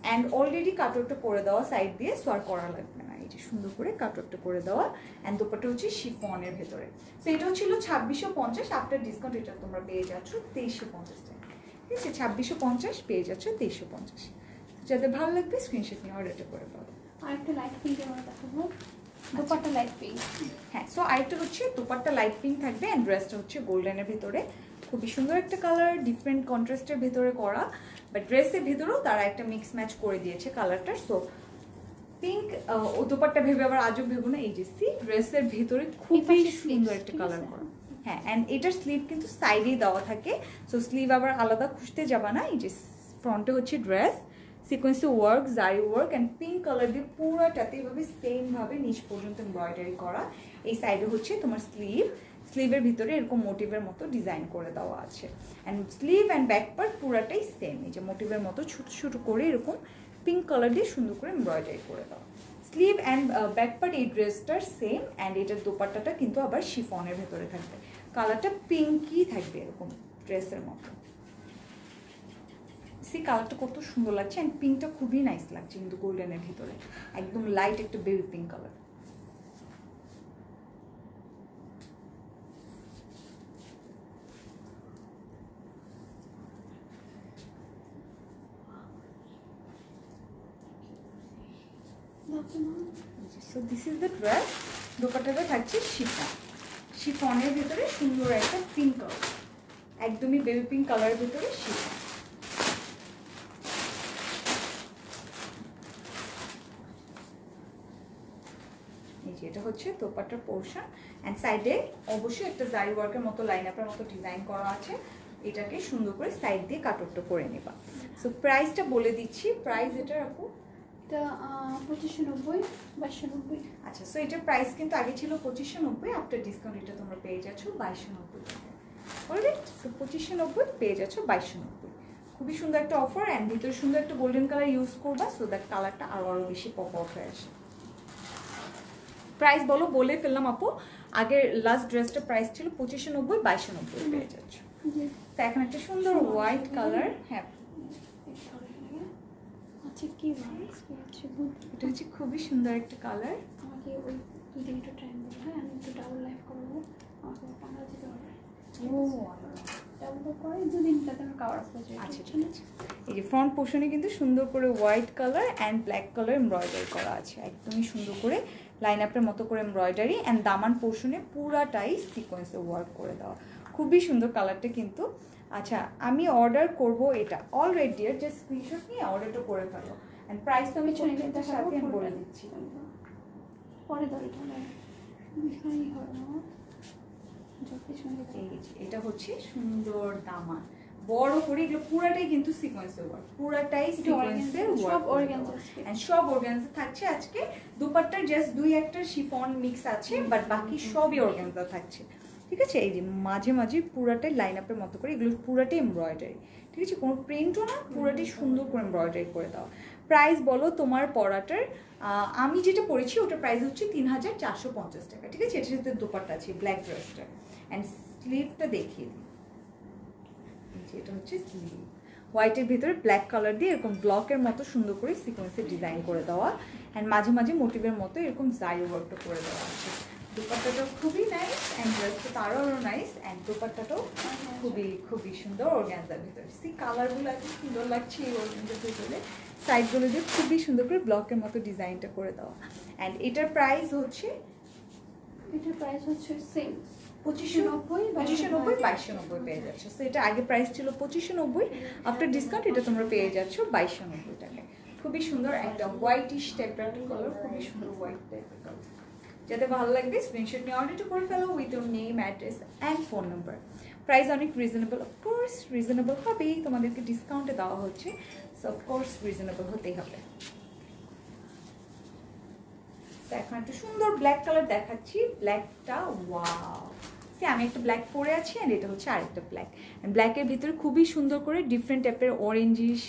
অ্যান্ড অলরেডি কাটওয়ার্কটা করে দেওয়া সাইড দিয়ে, সো আর করা লাগবে না। এই যে সুন্দর করে কাটওয়ার্কটা করে দেওয়া, অ্যান্ড দুপাট্টা হচ্ছে শিফনের ভেতরে। সো এটাও ছিল 2650, আফটার ডিসকাউন্ট এটা তোমরা পেয়ে যাচ্ছ 2350 টাকা। ঠিক আছে, 2650 পেয়ে যাচ্ছ 2350। যাদের ভালো লাগবে স্ক্রিনশট নিয়ে অর্ডারটা করে পাবো। আরেকটা লাইট পিঙ্ক আমরা দেখাবো, দোপাট্টা লাইট পিঙ্ক। হ্যাঁ, সো আরেকটা হচ্ছে দোপাট্টা লাইট পিঙ্ক থাকবে, অ্যান্ড ড্রেসটা হচ্ছে গোল্ডেনের ভিতরে, খুবই সুন্দর একটা কালার, ডিফারেন্ট কন্ট্রাস্টের ভিতরে করা, বাট ড্রেসের ভিতরেও তারা একটা মিক্স ম্যাচ করে দিয়েছে কালারটা। সো পিঙ্ক ও দোপাট্টা ভেবে আবার আজব ভেবো না, এই যে সি ড্রেসের ভিতরে খুবই সুন্দর একটা কালার করা। হ্যাঁ, অ্যান্ড এটার স্লিভ কিন্তু সাইডেই দেওয়া থাকে, সো স্লিভ আবার আলাদা খুঁজতে যাবা না। এই যে ফ্রন্টে হচ্ছে ড্রেস, সিকোয়েন্সে ওয়ার্ক, জারি ওয়ার্ক, অ্যান্ড পিঙ্ক কালার দিয়ে পুরোটাতে এভাবে সেমভাবে নিচ পর্যন্ত এমব্রয়ডারি করা। এই সাইডে হচ্ছে তোমার স্লিভ, স্লিভের ভিতরে এরকম মোটিভের মতো ডিজাইন করে দেওয়া আছে। And sleeve and back part পুরাটাই সেম, এই যে মোটিভের মতো ছোটো ছোটো করে এরকম পিঙ্ক কালার দিয়ে সুন্দর করে এমব্রয়ডারি করে দেওয়া। স্লিভ অ্যান্ড ব্যাক পার্ট এই ড্রেসটার সেম, অ্যান্ড এটার দোপাট্টাটা কিন্তু আবার শিফনের ভেতরে থাকবে, কালারটা পিঙ্কই থাকবে এরকম ড্রেসের মতো। সি কালারটা কত সুন্দর লাগছে, অ্যান্ড পিঙ্কটা খুবই নাইস লাগছে কিন্তু গোল্ডেনের ভিতরে, একদম লাইট একটা baby pink colour. So this is the dress. দোপাট্টাটা থাকছে শিফন, শিফনের ভিতরে সুন্দর একটা পিঙ্ক কালার, একদমই বেবি পিঙ্ক কালারের ভিতরে শিফন। এই যে এটা হচ্ছে দোপাট্টার পোর্শন, অ্যান্ড সাইডে অবশ্যই একটা জারি ওয়ার্কের মতো লাইন আপের মতো ডিজাইন করা আছে, এটাকে সুন্দর করে সাইড দিয়ে কাটওয়ার্কটা করে নেবা। সো প্রাইসটা বলে দিচ্ছি, প্রাইস এটার আপু এটা 2590, 2290। আচ্ছা, সো এটার প্রাইস কিন্তু আগে ছিল 2590, আফটার ডিসকাউন্ট এটা তোমরা পেয়ে যাচ্ছ 2290 টাকা। অলরেডি তো 2590 পেয়ে যাচ্ছ 2290। খুবই সুন্দর একটা অফার, অ্যান্ড ভিতরে সুন্দর একটা গোল্ডেন কালার ইউজ করবা, সো দ্যাট কালারটা আরও বেশি পপ আউট হয়ে আসে। প্রাইস বলো, বলে ফেললাম আপু, আগের লাস্ট ড্রেসটার প্রাইস ছিল 2590, 2290 পেয়ে যাচ্ছ। তো এখন একটা সুন্দর হোয়াইট কালার, হ্যাঁ আচ্ছা কি এটা হচ্ছে খুবই সুন্দর একটা কালার। আমাকে ওই দুদিন একটু টাইম দিলে, হ্যাঁ আমি একটু ডাবল লাইফ করবো, আমাকে টাকা দিতে হবে। ও ডাবল করে দুদিন তাতে আমি কাভার আপ হয়ে আচ্ছা ঠিক আছে। এই যে ফ্রন্ট পোর্শনে কিন্তু সুন্দর করে white colour and black colour embroidery করা আছে, একদমই সুন্দর করে লাইন আপের মতো করে এমব্রয়ডারি অ্যান্ড দামান পোর্শনে পুরাটাই সিকোয়েন্সে ওয়ার্ক করে দেওয়া, খুবই সুন্দর কালারটা কিন্তু। আচ্ছা আমি অর্ডার করব এটা অলরেডি, জাস্ট স্ক্রিনশট নিয়ে অর্ডারটা করে ফেলো অ্যান্ড প্রাইস তো আমি প্রত্যেকটার সাথে আমি বলে দিচ্ছি। পরে দাও এটা এখানেই হয় না, এটা হচ্ছে সুন্দর দামান বড় করে, এগুলো পুরাটাই কিন্তু সিকোয়েন্সের ওয়ার্ক, পুরাটাই সিকোয়েন্সের ওয়ার্ক এন্ড সব অর্গানজা থাকছে। আজকে দুপাট্টার জাস্ট দুই একটা শিফন মিক্স আছে, বাট বাকি সবই অর্গানজা থাকছে, ঠিক আছে। এই যে মাঝে মাঝে পুরাটাই লাইন আপের মতো করে, এগুলো পুরাটাই এমব্রয়ডারি, ঠিক আছে, কোনো প্রিন্টও না, পুরাটাই সুন্দর করে এমব্রয়ডারি করে দেওয়া। প্রাইস বলো তোমার পরাটার, আমি যেটা পরেছি ওটার প্রাইস হচ্ছে 3450 টাকা, ঠিক আছে। এটার সাথে দোপাট্টা আছে ব্ল্যাক ড্রেসটা অ্যান্ড স্লিভটা দেখিয়ে দিই, এটা হচ্ছে স্লিভ হোয়াইটের ভিতরে ব্ল্যাক কালার দিয়ে এরকম ব্লকের মতো সুন্দর করে সিকোয়েন্সের ডিজাইন করে দেওয়া অ্যান্ড মাঝে মাঝে মোটিভের মতো এরকম জারি ওয়ার্কটা করে দেওয়া আছে। দোপাট্টাটাও খুবই নাইস অ্যান্ড ড্রেসটা তারও নাইস অ্যান্ড দোপাট্টাটাও খুবই খুবই সুন্দর অর্গানজার ভিতরে। সি কালারগুলো এত সুন্দর লাগছে এই অর্গানজার ভিতরে, সাইডগুলো দিয়ে খুবই সুন্দর করে ব্লকের মতো ডিজাইনটা করে দেওয়া অ্যান্ড এটার প্রাইস হচ্ছে সেম 2590 2290 পেয়ে যাচ্ছ। সো এটা আগে প্রাইস ছিল 2590, আফটার ডিসকাউন্ট এটা তোমরা পেয়ে যাচ্ছ 2290 টাকায়। খুবই সুন্দর একটা হোয়াইটিশ টাইপের একটা কালার, খুবই সুন্দর হোয়াইট টাইপের কালার। যাতে ভালো লাগবে স্ক্রিনশট নিয়ে অর্ডারটা করে ফেলো with your name, address and phone number. Price অনেক রিজনেবল, অফকোর্স রিজনেবল হবেই, তোমাদেরকে ডিসকাউন্টে দেওয়া হচ্ছে, সো অফকোর্স রিজনেবল হতেই হবে। এখন একটা সুন্দর ব্ল্যাক কালার দেখাচ্ছি, ব্ল্যাকটা ওয়াও, আমি একটা ব্ল্যাক পরে আছি অ্যান্ড এটা হচ্ছে আরেকটা ব্ল্যাক। ব্ল্যাকের ভিতরে খুবই সুন্দর করে ডিফারেন্ট টাইপের অরেঞ্জিশ,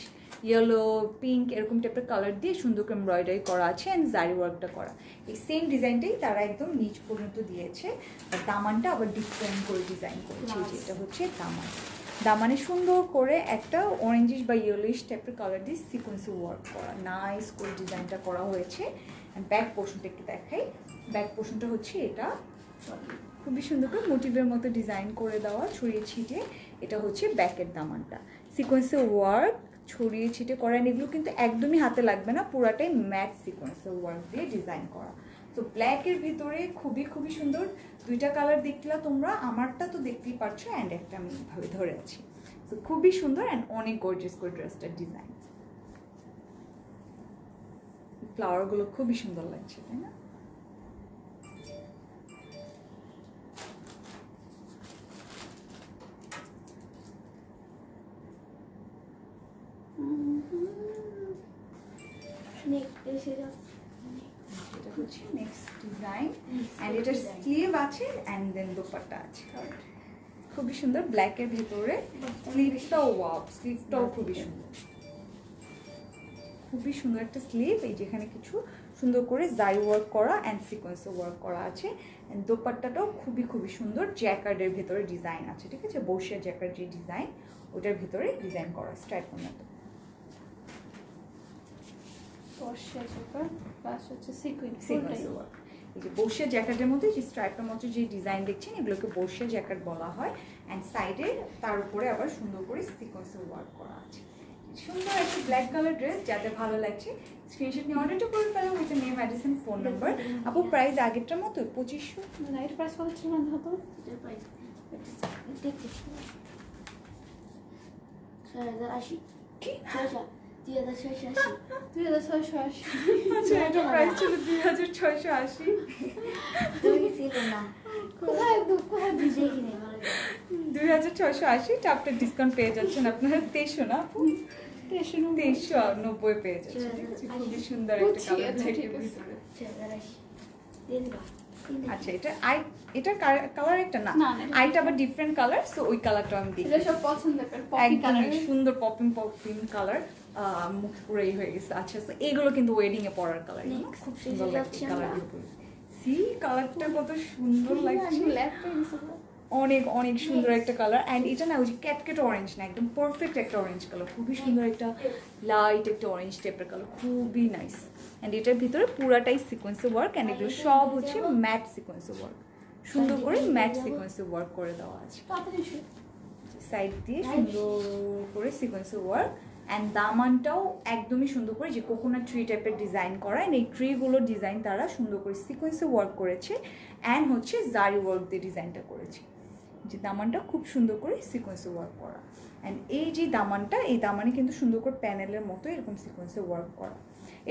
ইয়েলো, পিঙ্ক এরকম টাইপের কালার দিয়ে সুন্দর করে এমব্রয়ডারি করা আছে অ্যান্ড জারি ওয়ার্কটা করা। এই সেম ডিজাইনটাই তারা একদম নিচ পর্যন্ত দিয়েছে, আর দামানটা আবার ডিফারেন্ট করে ডিজাইন করেছে। যেটা হচ্ছে দামান, দামানে সুন্দর করে একটা অরেঞ্জিশ বা ইয়েলোইশ টাইপের কালার দিয়ে সিকোয়েন্সে ওয়ার্ক করা, নাইস করে ডিজাইনটা করা হয়েছে। ব্যাক পোর্শনটা একটু দেখাই, ব্যাক পোর্শনটা হচ্ছে এটা খুবই সুন্দর করে মোটিভের মতো ডিজাইন করে দেওয়া, ছড়িয়ে ছিটিয়ে। এটা হচ্ছে ব্যাকের দামানটা, সিকোয়েন্সে ওয়ার্ক ছড়িয়ে ছিটিয়ে করা, এগুলো কিন্তু একদমই হাতে লাগবে না, পুরাটাই ম্যাট সিকোয়েন্সে ওয়ার্ক দিয়ে ডিজাইন করা। তো ব্ল্যাকের ভিতরে খুবই খুবই সুন্দর, দুইটা কালার দেখলা তোমরা, আমারটা তো দেখতেই পাচ্ছ অ্যান্ড একটা আমি ভাবে ধরে আছি। তো খুবই সুন্দর অ্যান্ড অনেক গর্জিয়াস করে ড্রেসটার ডিজাইন, ফ্লাওয়ারগুলো খুবই সুন্দর লাগছে, তাই না? এটা হচ্ছে নেক্সট ডিজাইন অ্যান্ড এটার স্লিভ আছে অ্যান্ড দেন দোপাট্টা আছে, খুবই সুন্দর ব্ল্যাকের ভিতরে। স্লিভটাও ওয়াও, স্লিভটাও খুবই সুন্দর, খুবই সুন্দর একটা স্লিভ। এই যেখানে কিছু সুন্দর করে জারি ওয়ার্ক করা অ্যান্ড সিকোয়েন্সে ওয়ার্ক করা আছে অ্যান্ড দোপাট্টাটাও খুবই খুবই সুন্দর, জ্যাকার্ডের ভিতরে ডিজাইন আছে, ঠিক আছে, বসিয়া জ্যাকার্ড যে ডিজাইন ওটার ভিতরে ডিজাইন করা স্ট্রাইপের মতো। এই যে বসিয়া জ্যাকেটের মধ্যে যে স্ট্রাইপের মতো যে ডিজাইন দেখছেন এগুলোকে বসিয়া জ্যাকেট বলা হয় অ্যান্ড সাইডে তার উপরে আবার সুন্দর করে সিকোয়েন্সে ওয়ার্ক করা আছে। সুন্দর একটা ব্ল্যাক কালার ড্রেস, যাতে ভালো লাগছে স্ক্রিনশট নিয়ে অর্ডারটা করে ফেলো with name, address and phone number. আপু প্রাইস আগেরটার মতো 2500? না, এর প্রাইস কত ছিল না তো? এটার প্রাইস দেখতে 6080 কি 2680। আচ্ছা এটা প্রাইস ছিল 2680। তুমি ছিল না কোথায় দেখি নেই ভালো 2680 আফটার ডিসকাউন্ট পেয়ে যাচ্ছেন আপনারা 2300 না আপু? 2390 পেয়ে যাচ্ছেন, ঠিক আছে। খুবই সুন্দর একটা কালার ব্ল্যাকের ভিতরে। আচ্ছা এটা কালার একটা না, আইটা আবার ডিফারেন্ট কালার, সো ওই কালারটা আমি দেখি, এটা সব পছন্দ করে পপি কালার, সুন্দর পপিং কালার, মুখ পুরাই হয়ে গেছে। আচ্ছা তো এগুলো কিন্তু ওয়েডিং এ পরার কালার, খুব সুন্দর লাগছে কালার। সি কালারটা কত সুন্দর লাগছে, অনেক অনেক সুন্দর একটা কালার অ্যান্ড এটা না ওই যে ক্যাটকেট অরেঞ্জ না, একদম পারফেক্ট একটা অরেঞ্জ কালার, খুবই সুন্দর একটা লাইট একটা অরেঞ্জ টাইপের কালার, খুবই নাইস অ্যান্ড এটার ভিতরে পুরাটাই সিকোয়েন্সে ওয়ার্ক অ্যান্ড এগুলো সব হচ্ছে ম্যাট সিকোয়েন্সে ওয়ার্ক, সুন্দর করে ম্যাট সিকোয়েন্সে ওয়ার্ক করে দেওয়া আছে, সাইড দিয়ে সুন্দর করে সিকোয়েন্সে ওয়ার্ক অ্যান্ড দামানটাও একদমই সুন্দর করে যে কোকোনাট ট্রি টাইপের ডিজাইন করা, অ্যান্ড এই ট্রিগুলোর ডিজাইন তারা সুন্দর করে সিকোয়েন্সে ওয়ার্ক করেছে অ্যান্ড হচ্ছে জারি ওয়ার্ক দিয়ে ডিজাইনটা করেছে। যে দামানটা খুব সুন্দর করে সিকোয়েন্সে ওয়ার্ক করা, অ্যান্ড এই যে দামানটা, এই দামানে কিন্তু সুন্দর করে প্যানেলের মতো এরকম সিকোয়েন্সে ওয়ার্ক করা।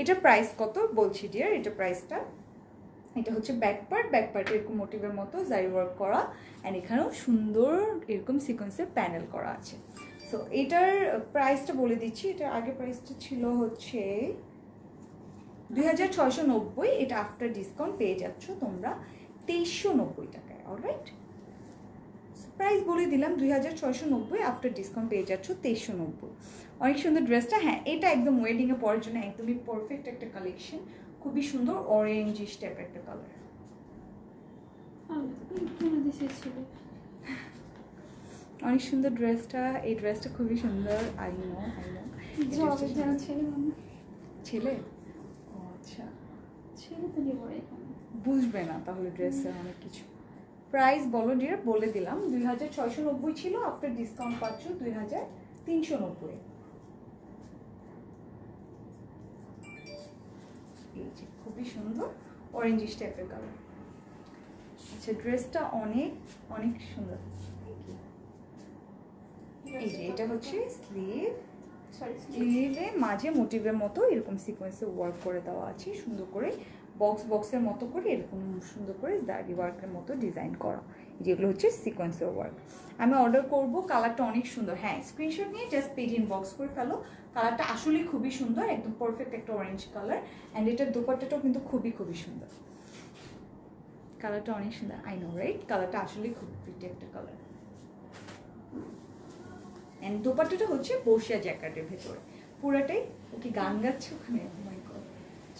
এটার প্রাইস কত বলছি ডিয়ার, এটা প্রাইসটা, এটা হচ্ছে ব্যাক পার্ট এরকম মোটিভের মতো জারি ওয়ার্ক করা, অ্যান্ড এখানেও সুন্দর এরকম সিকোয়েন্সের প্যানেল করা আছে। সো এটার প্রাইসটা বলে দিচ্ছি, এটার আগে প্রাইসটা ছিল হচ্ছে 2690, এটা আফটার ডিসকাউন্ট পেয়ে যাচ্ছ তোমরা 2390 টাকায়। অলরাইট, প্রাইস বলে দিলাম 2690, আফটার ডিসকাউন্ট পেয়ে যাচ্ছ 2390। অনেক সুন্দর ড্রেসটা। হ্যাঁ, এটা একদম ওয়েডিংয়ে পরার জন্য একদমই পারফেক্ট একটা কালেকশন, খুবই সুন্দর অরেঞ্জিশ টাইপের একটা কালার। অনেক সুন্দর ড্রেসটা, এই ড্রেসটা খুবই সুন্দর। আই নো ছেলে, ও আচ্ছা, ছেলে তো নিয়ে পড়ে বুঝবে না তাহলে ড্রেসের অনেক কিছু। প্রাইস বলো ডিয়ার, বলে দিলাম 2690 ছিল, আফটার ডিসকাউন্ট পাচ্ছ 2390। এই যে খুবই সুন্দর অরেঞ্জিশ টাইপের কালার। আচ্ছা, ড্রেসটা অনেক অনেক সুন্দর। এই যে এটা হচ্ছে স্লিভ, স্লিভে মাঝে মোটিভের মতো এরকম সিকোয়েন্সে ওয়ার্ক করে দেওয়া আছে, সুন্দর করে বক্সের মতো করে এরকম সুন্দর করে দাড়ি ওয়ার্কের মতো ডিজাইন করা, যেগুলো হচ্ছে সিকোয়েন্সের ওয়ার্ক। আমি অর্ডার করব, কালারটা অনেক সুন্দর। হ্যাঁ, স্ক্রিনশট নিয়ে জাস্ট পেজ ইনবক্স করে ফেলো। কালারটা আসলেই খুবই সুন্দর, একদম পারফেক্ট একটা অরেঞ্জ কালার, অ্যান্ড এটার দোপাট্টাটাও কিন্তু খুবই খুবই সুন্দর। কালারটা অনেক সুন্দর, আই নো রাইট, কালারটা আসলেই খুব প্রিটি একটা কালার। অ্যান্ড দোপাট্টাটা হচ্ছে বর্ষিয়া জ্যাকেটের ভেতরে পুরাটাই। ওকে গান গাচ্ছে ওখানে?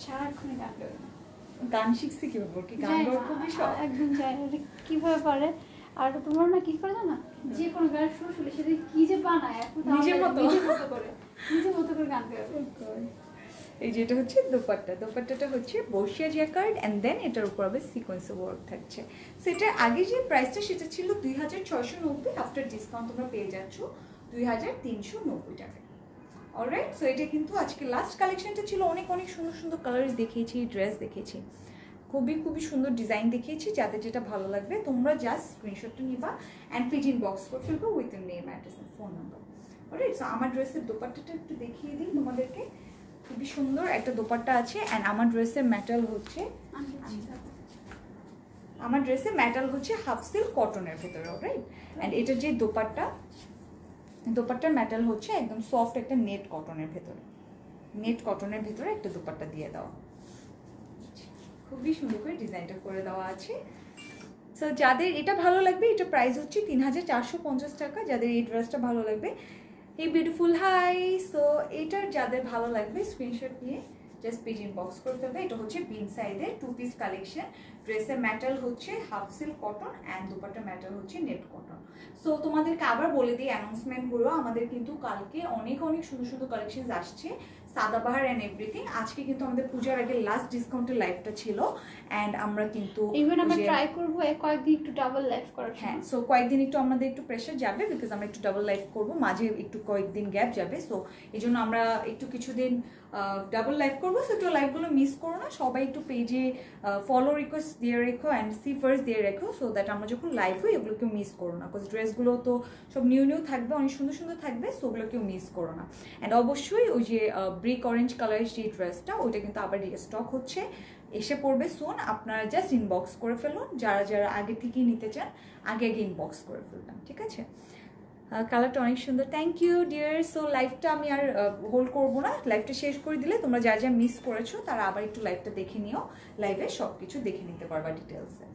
সারাক্ষণে গান গাবে। গান শিখছি কিভাবে? কি গান গাওয়ার খুবই শখ? একদম যায় না কিভাবে পারে। আর তোমার না কি করে জানা, যে কোনো গান শুরু হলে সেটা কি যে বানায় নিজের মতো করে গান গাবে। এই যে এটা হচ্ছে দোপাট্টাটা হচ্ছে বর্ষিয়া জ্যাকার্ড, অ্যান্ড দেন এটার উপর আবার সিকোয়েন্স ওয়ার্ক থাকছে। সেটার আগে যে প্রাইসটা সেটা ছিল 2690, আফটার ডিসকাউন্ট তোমরা পেয়ে যাচ্ছ 2390 টাকায়। অলরাইট, সো এটা কিন্তু আজকে লাস্ট কালেকশনটা ছিল। অনেক অনেক সুন্দর সুন্দর কালার্স দেখিয়েছি, ড্রেস দেখিয়েছি, খুবই খুবই সুন্দর ডিজাইন দেখিয়েছি। যাদের যেটা ভালো লাগবে তোমরা জাস্ট স্ক্রিনশটটা নিবা অ্যান্ড পেজ ইনবক্স করে ফেলবো with name, address and phone number. Alright, so আমার ড্রেসের দোপাট্টাটা একটু দেখিয়ে দিই তোমাদেরকে। খুবই সুন্দর একটা দোপাট্টা আছে, অ্যান্ড আমার ড্রেসের ম্যাটেরিয়াল হচ্ছে হাফ সিল্ক কটনের ভেতরে। অলরাইট, অ্যান্ড এটার যে দোপাট্টার ম্যাটেরিয়াল হচ্ছে একদম সফট একটা নেট কটনের ভেতরে একটা দোপাট্টা দিয়ে দেওয়া, খুবই সুন্দর করে ডিজাইনটা করে দেওয়া আছে। সো যাদের এটা ভালো লাগবে, এটা প্রাইস হচ্ছে 3450 টাকা। যাদের এই ড্রেসটা ভালো লাগবে, এই বিউটিফুল হাই, সো এটার যাদের ভালো লাগবে স্ক্রিনশট নিয়ে জাস্ট পেজ ইনবক্স করে ফেলবে। এটা হচ্ছে বিন সাইডের 2 পিস কালেকশন। ড্রেসের ম্যাটেরিয়াল হচ্ছে হাফ সিল্ক কটন অ্যান্ড দুপাট্টার ম্যাটেরিয়াল হচ্ছে নেট কটন। সো তোমাদেরকে আবার বলে দিই অ্যানাউন্সমেন্টগুলো, আমাদের কিন্তু কালকে অনেক অনেক সুন্দর সুন্দর কালেকশন আসছে, সাদাবাহার অ্যান্ড এভরিথিং। আজকে কিন্তু আমাদের পূজার আগে লাস্ট ডিসকাউন্টের লাইভটা ছিল, অ্যান্ড আমরা কিন্তু ইভেন আমরা ট্রাই করব কয়েকদিন একটু ডাবল লাইভ করার। হ্যাঁ, সো কয়েকদিন একটু আমাদের একটু প্রেশার যাবে, বিকজ আমরা একটু ডাবল লাইভ করবো, মাঝে একটু কয়েকদিন গ্যাপ যাবে। সো এই জন্য আমরা একটু কিছুদিন ডাবল লাইভ করবো। সো একটু লাইভগুলো মিস করো না, সবাই একটু পেজে ফলো রিকোয়েস্ট দিয়ে রেখো অ্যান্ড সি ফার্স্ট দিয়ে রেখো, সো দ্যাট আমরা যখন লাইভ হই এগুলো কেউ মিস করো না। বিকজ ড্রেসগুলো তো সব নিউ থাকবে, অনেক সুন্দর সুন্দর থাকবে, সো ওগুলো কেউ মিস করো না। অ্যান্ড অবশ্যই ওই যে ব্রিক অরেঞ্জ কালারের যে ড্রেসটা, ওইটা কিন্তু আবার রিস্টক হচ্ছে, এসে পড়বে সুন। আপনারা জাস্ট ইনবক্স করে ফেলুন, যারা যারা আগে থেকেই নিতে চান আগে ইনবক্স করে ফেলবেন, ঠিক আছে? কালারটা অনেক সুন্দর, থ্যাংক ইউ ডিয়ার। সো লাইভটা আমি আর হোল্ড করবো না, লাইভটা শেষ করে দিলে তোমরা যা যা মিস করেছো তারা আবার একটু লাইভটা দেখে নিও, লাইভে সব কিছু দেখে নিতে পারবা ডিটেলসে।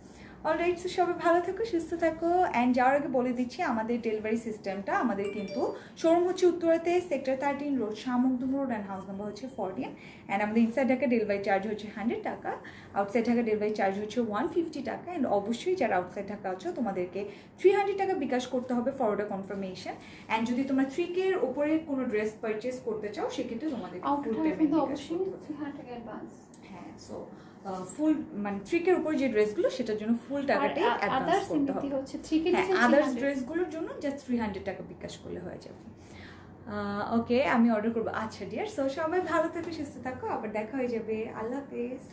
অলরাইট, সো সবাই ভালো থাকো, সুস্থ থাকো। অ্যান্ড যাওয়ার আগে বলে দিচ্ছি আমাদের ডেলিভারি সিস্টেমটা, আমাদের কিন্তু শোরুম হচ্ছে উত্তরাতে, sector 13 road, Shah Makhdum road, and house number হচ্ছে 14। অ্যান্ড আমাদের ইনসাইড ঢাকা ডেলিভারি চার্জ হচ্ছে 100 টাকা, আউটসাইড ঢাকা ডেলিভারি চার্জ হচ্ছে 150 টাকা। অ্যান্ড অবশ্যই যারা আউটসাইড ঢাকা আছো তোমাদেরকে 300 টাকা বিকাশ করতে হবে ফর অর্ডার কনফার্মেশন। অ্যান্ড যদি তোমরা 3K এর উপরে কোনো ড্রেস পারচেস করতে চাও সেক্ষেত্রে তোমাদের ফুল পেমেন্ট অবশ্যই 300 টাকা অ্যাডভান্স। হ্যাঁ, সো ফুল মানে 3K এর উপর যে ড্রেসগুলো সেটার জন্য ফুল টাকাটাই অ্যাডভান্স করতে হবে। হ্যাঁ, আদার্স ড্রেসগুলোর জন্য জাস্ট 300 টাকা বিকাশ করলে হয়ে যাবে। ওকে, আমি অর্ডার করবো। আচ্ছা ডিয়ার, সো সবাই ভালো থেকো, সুস্থ থাকো, আবার দেখা হয়ে যাবে। আল্লাহ হাফেজ।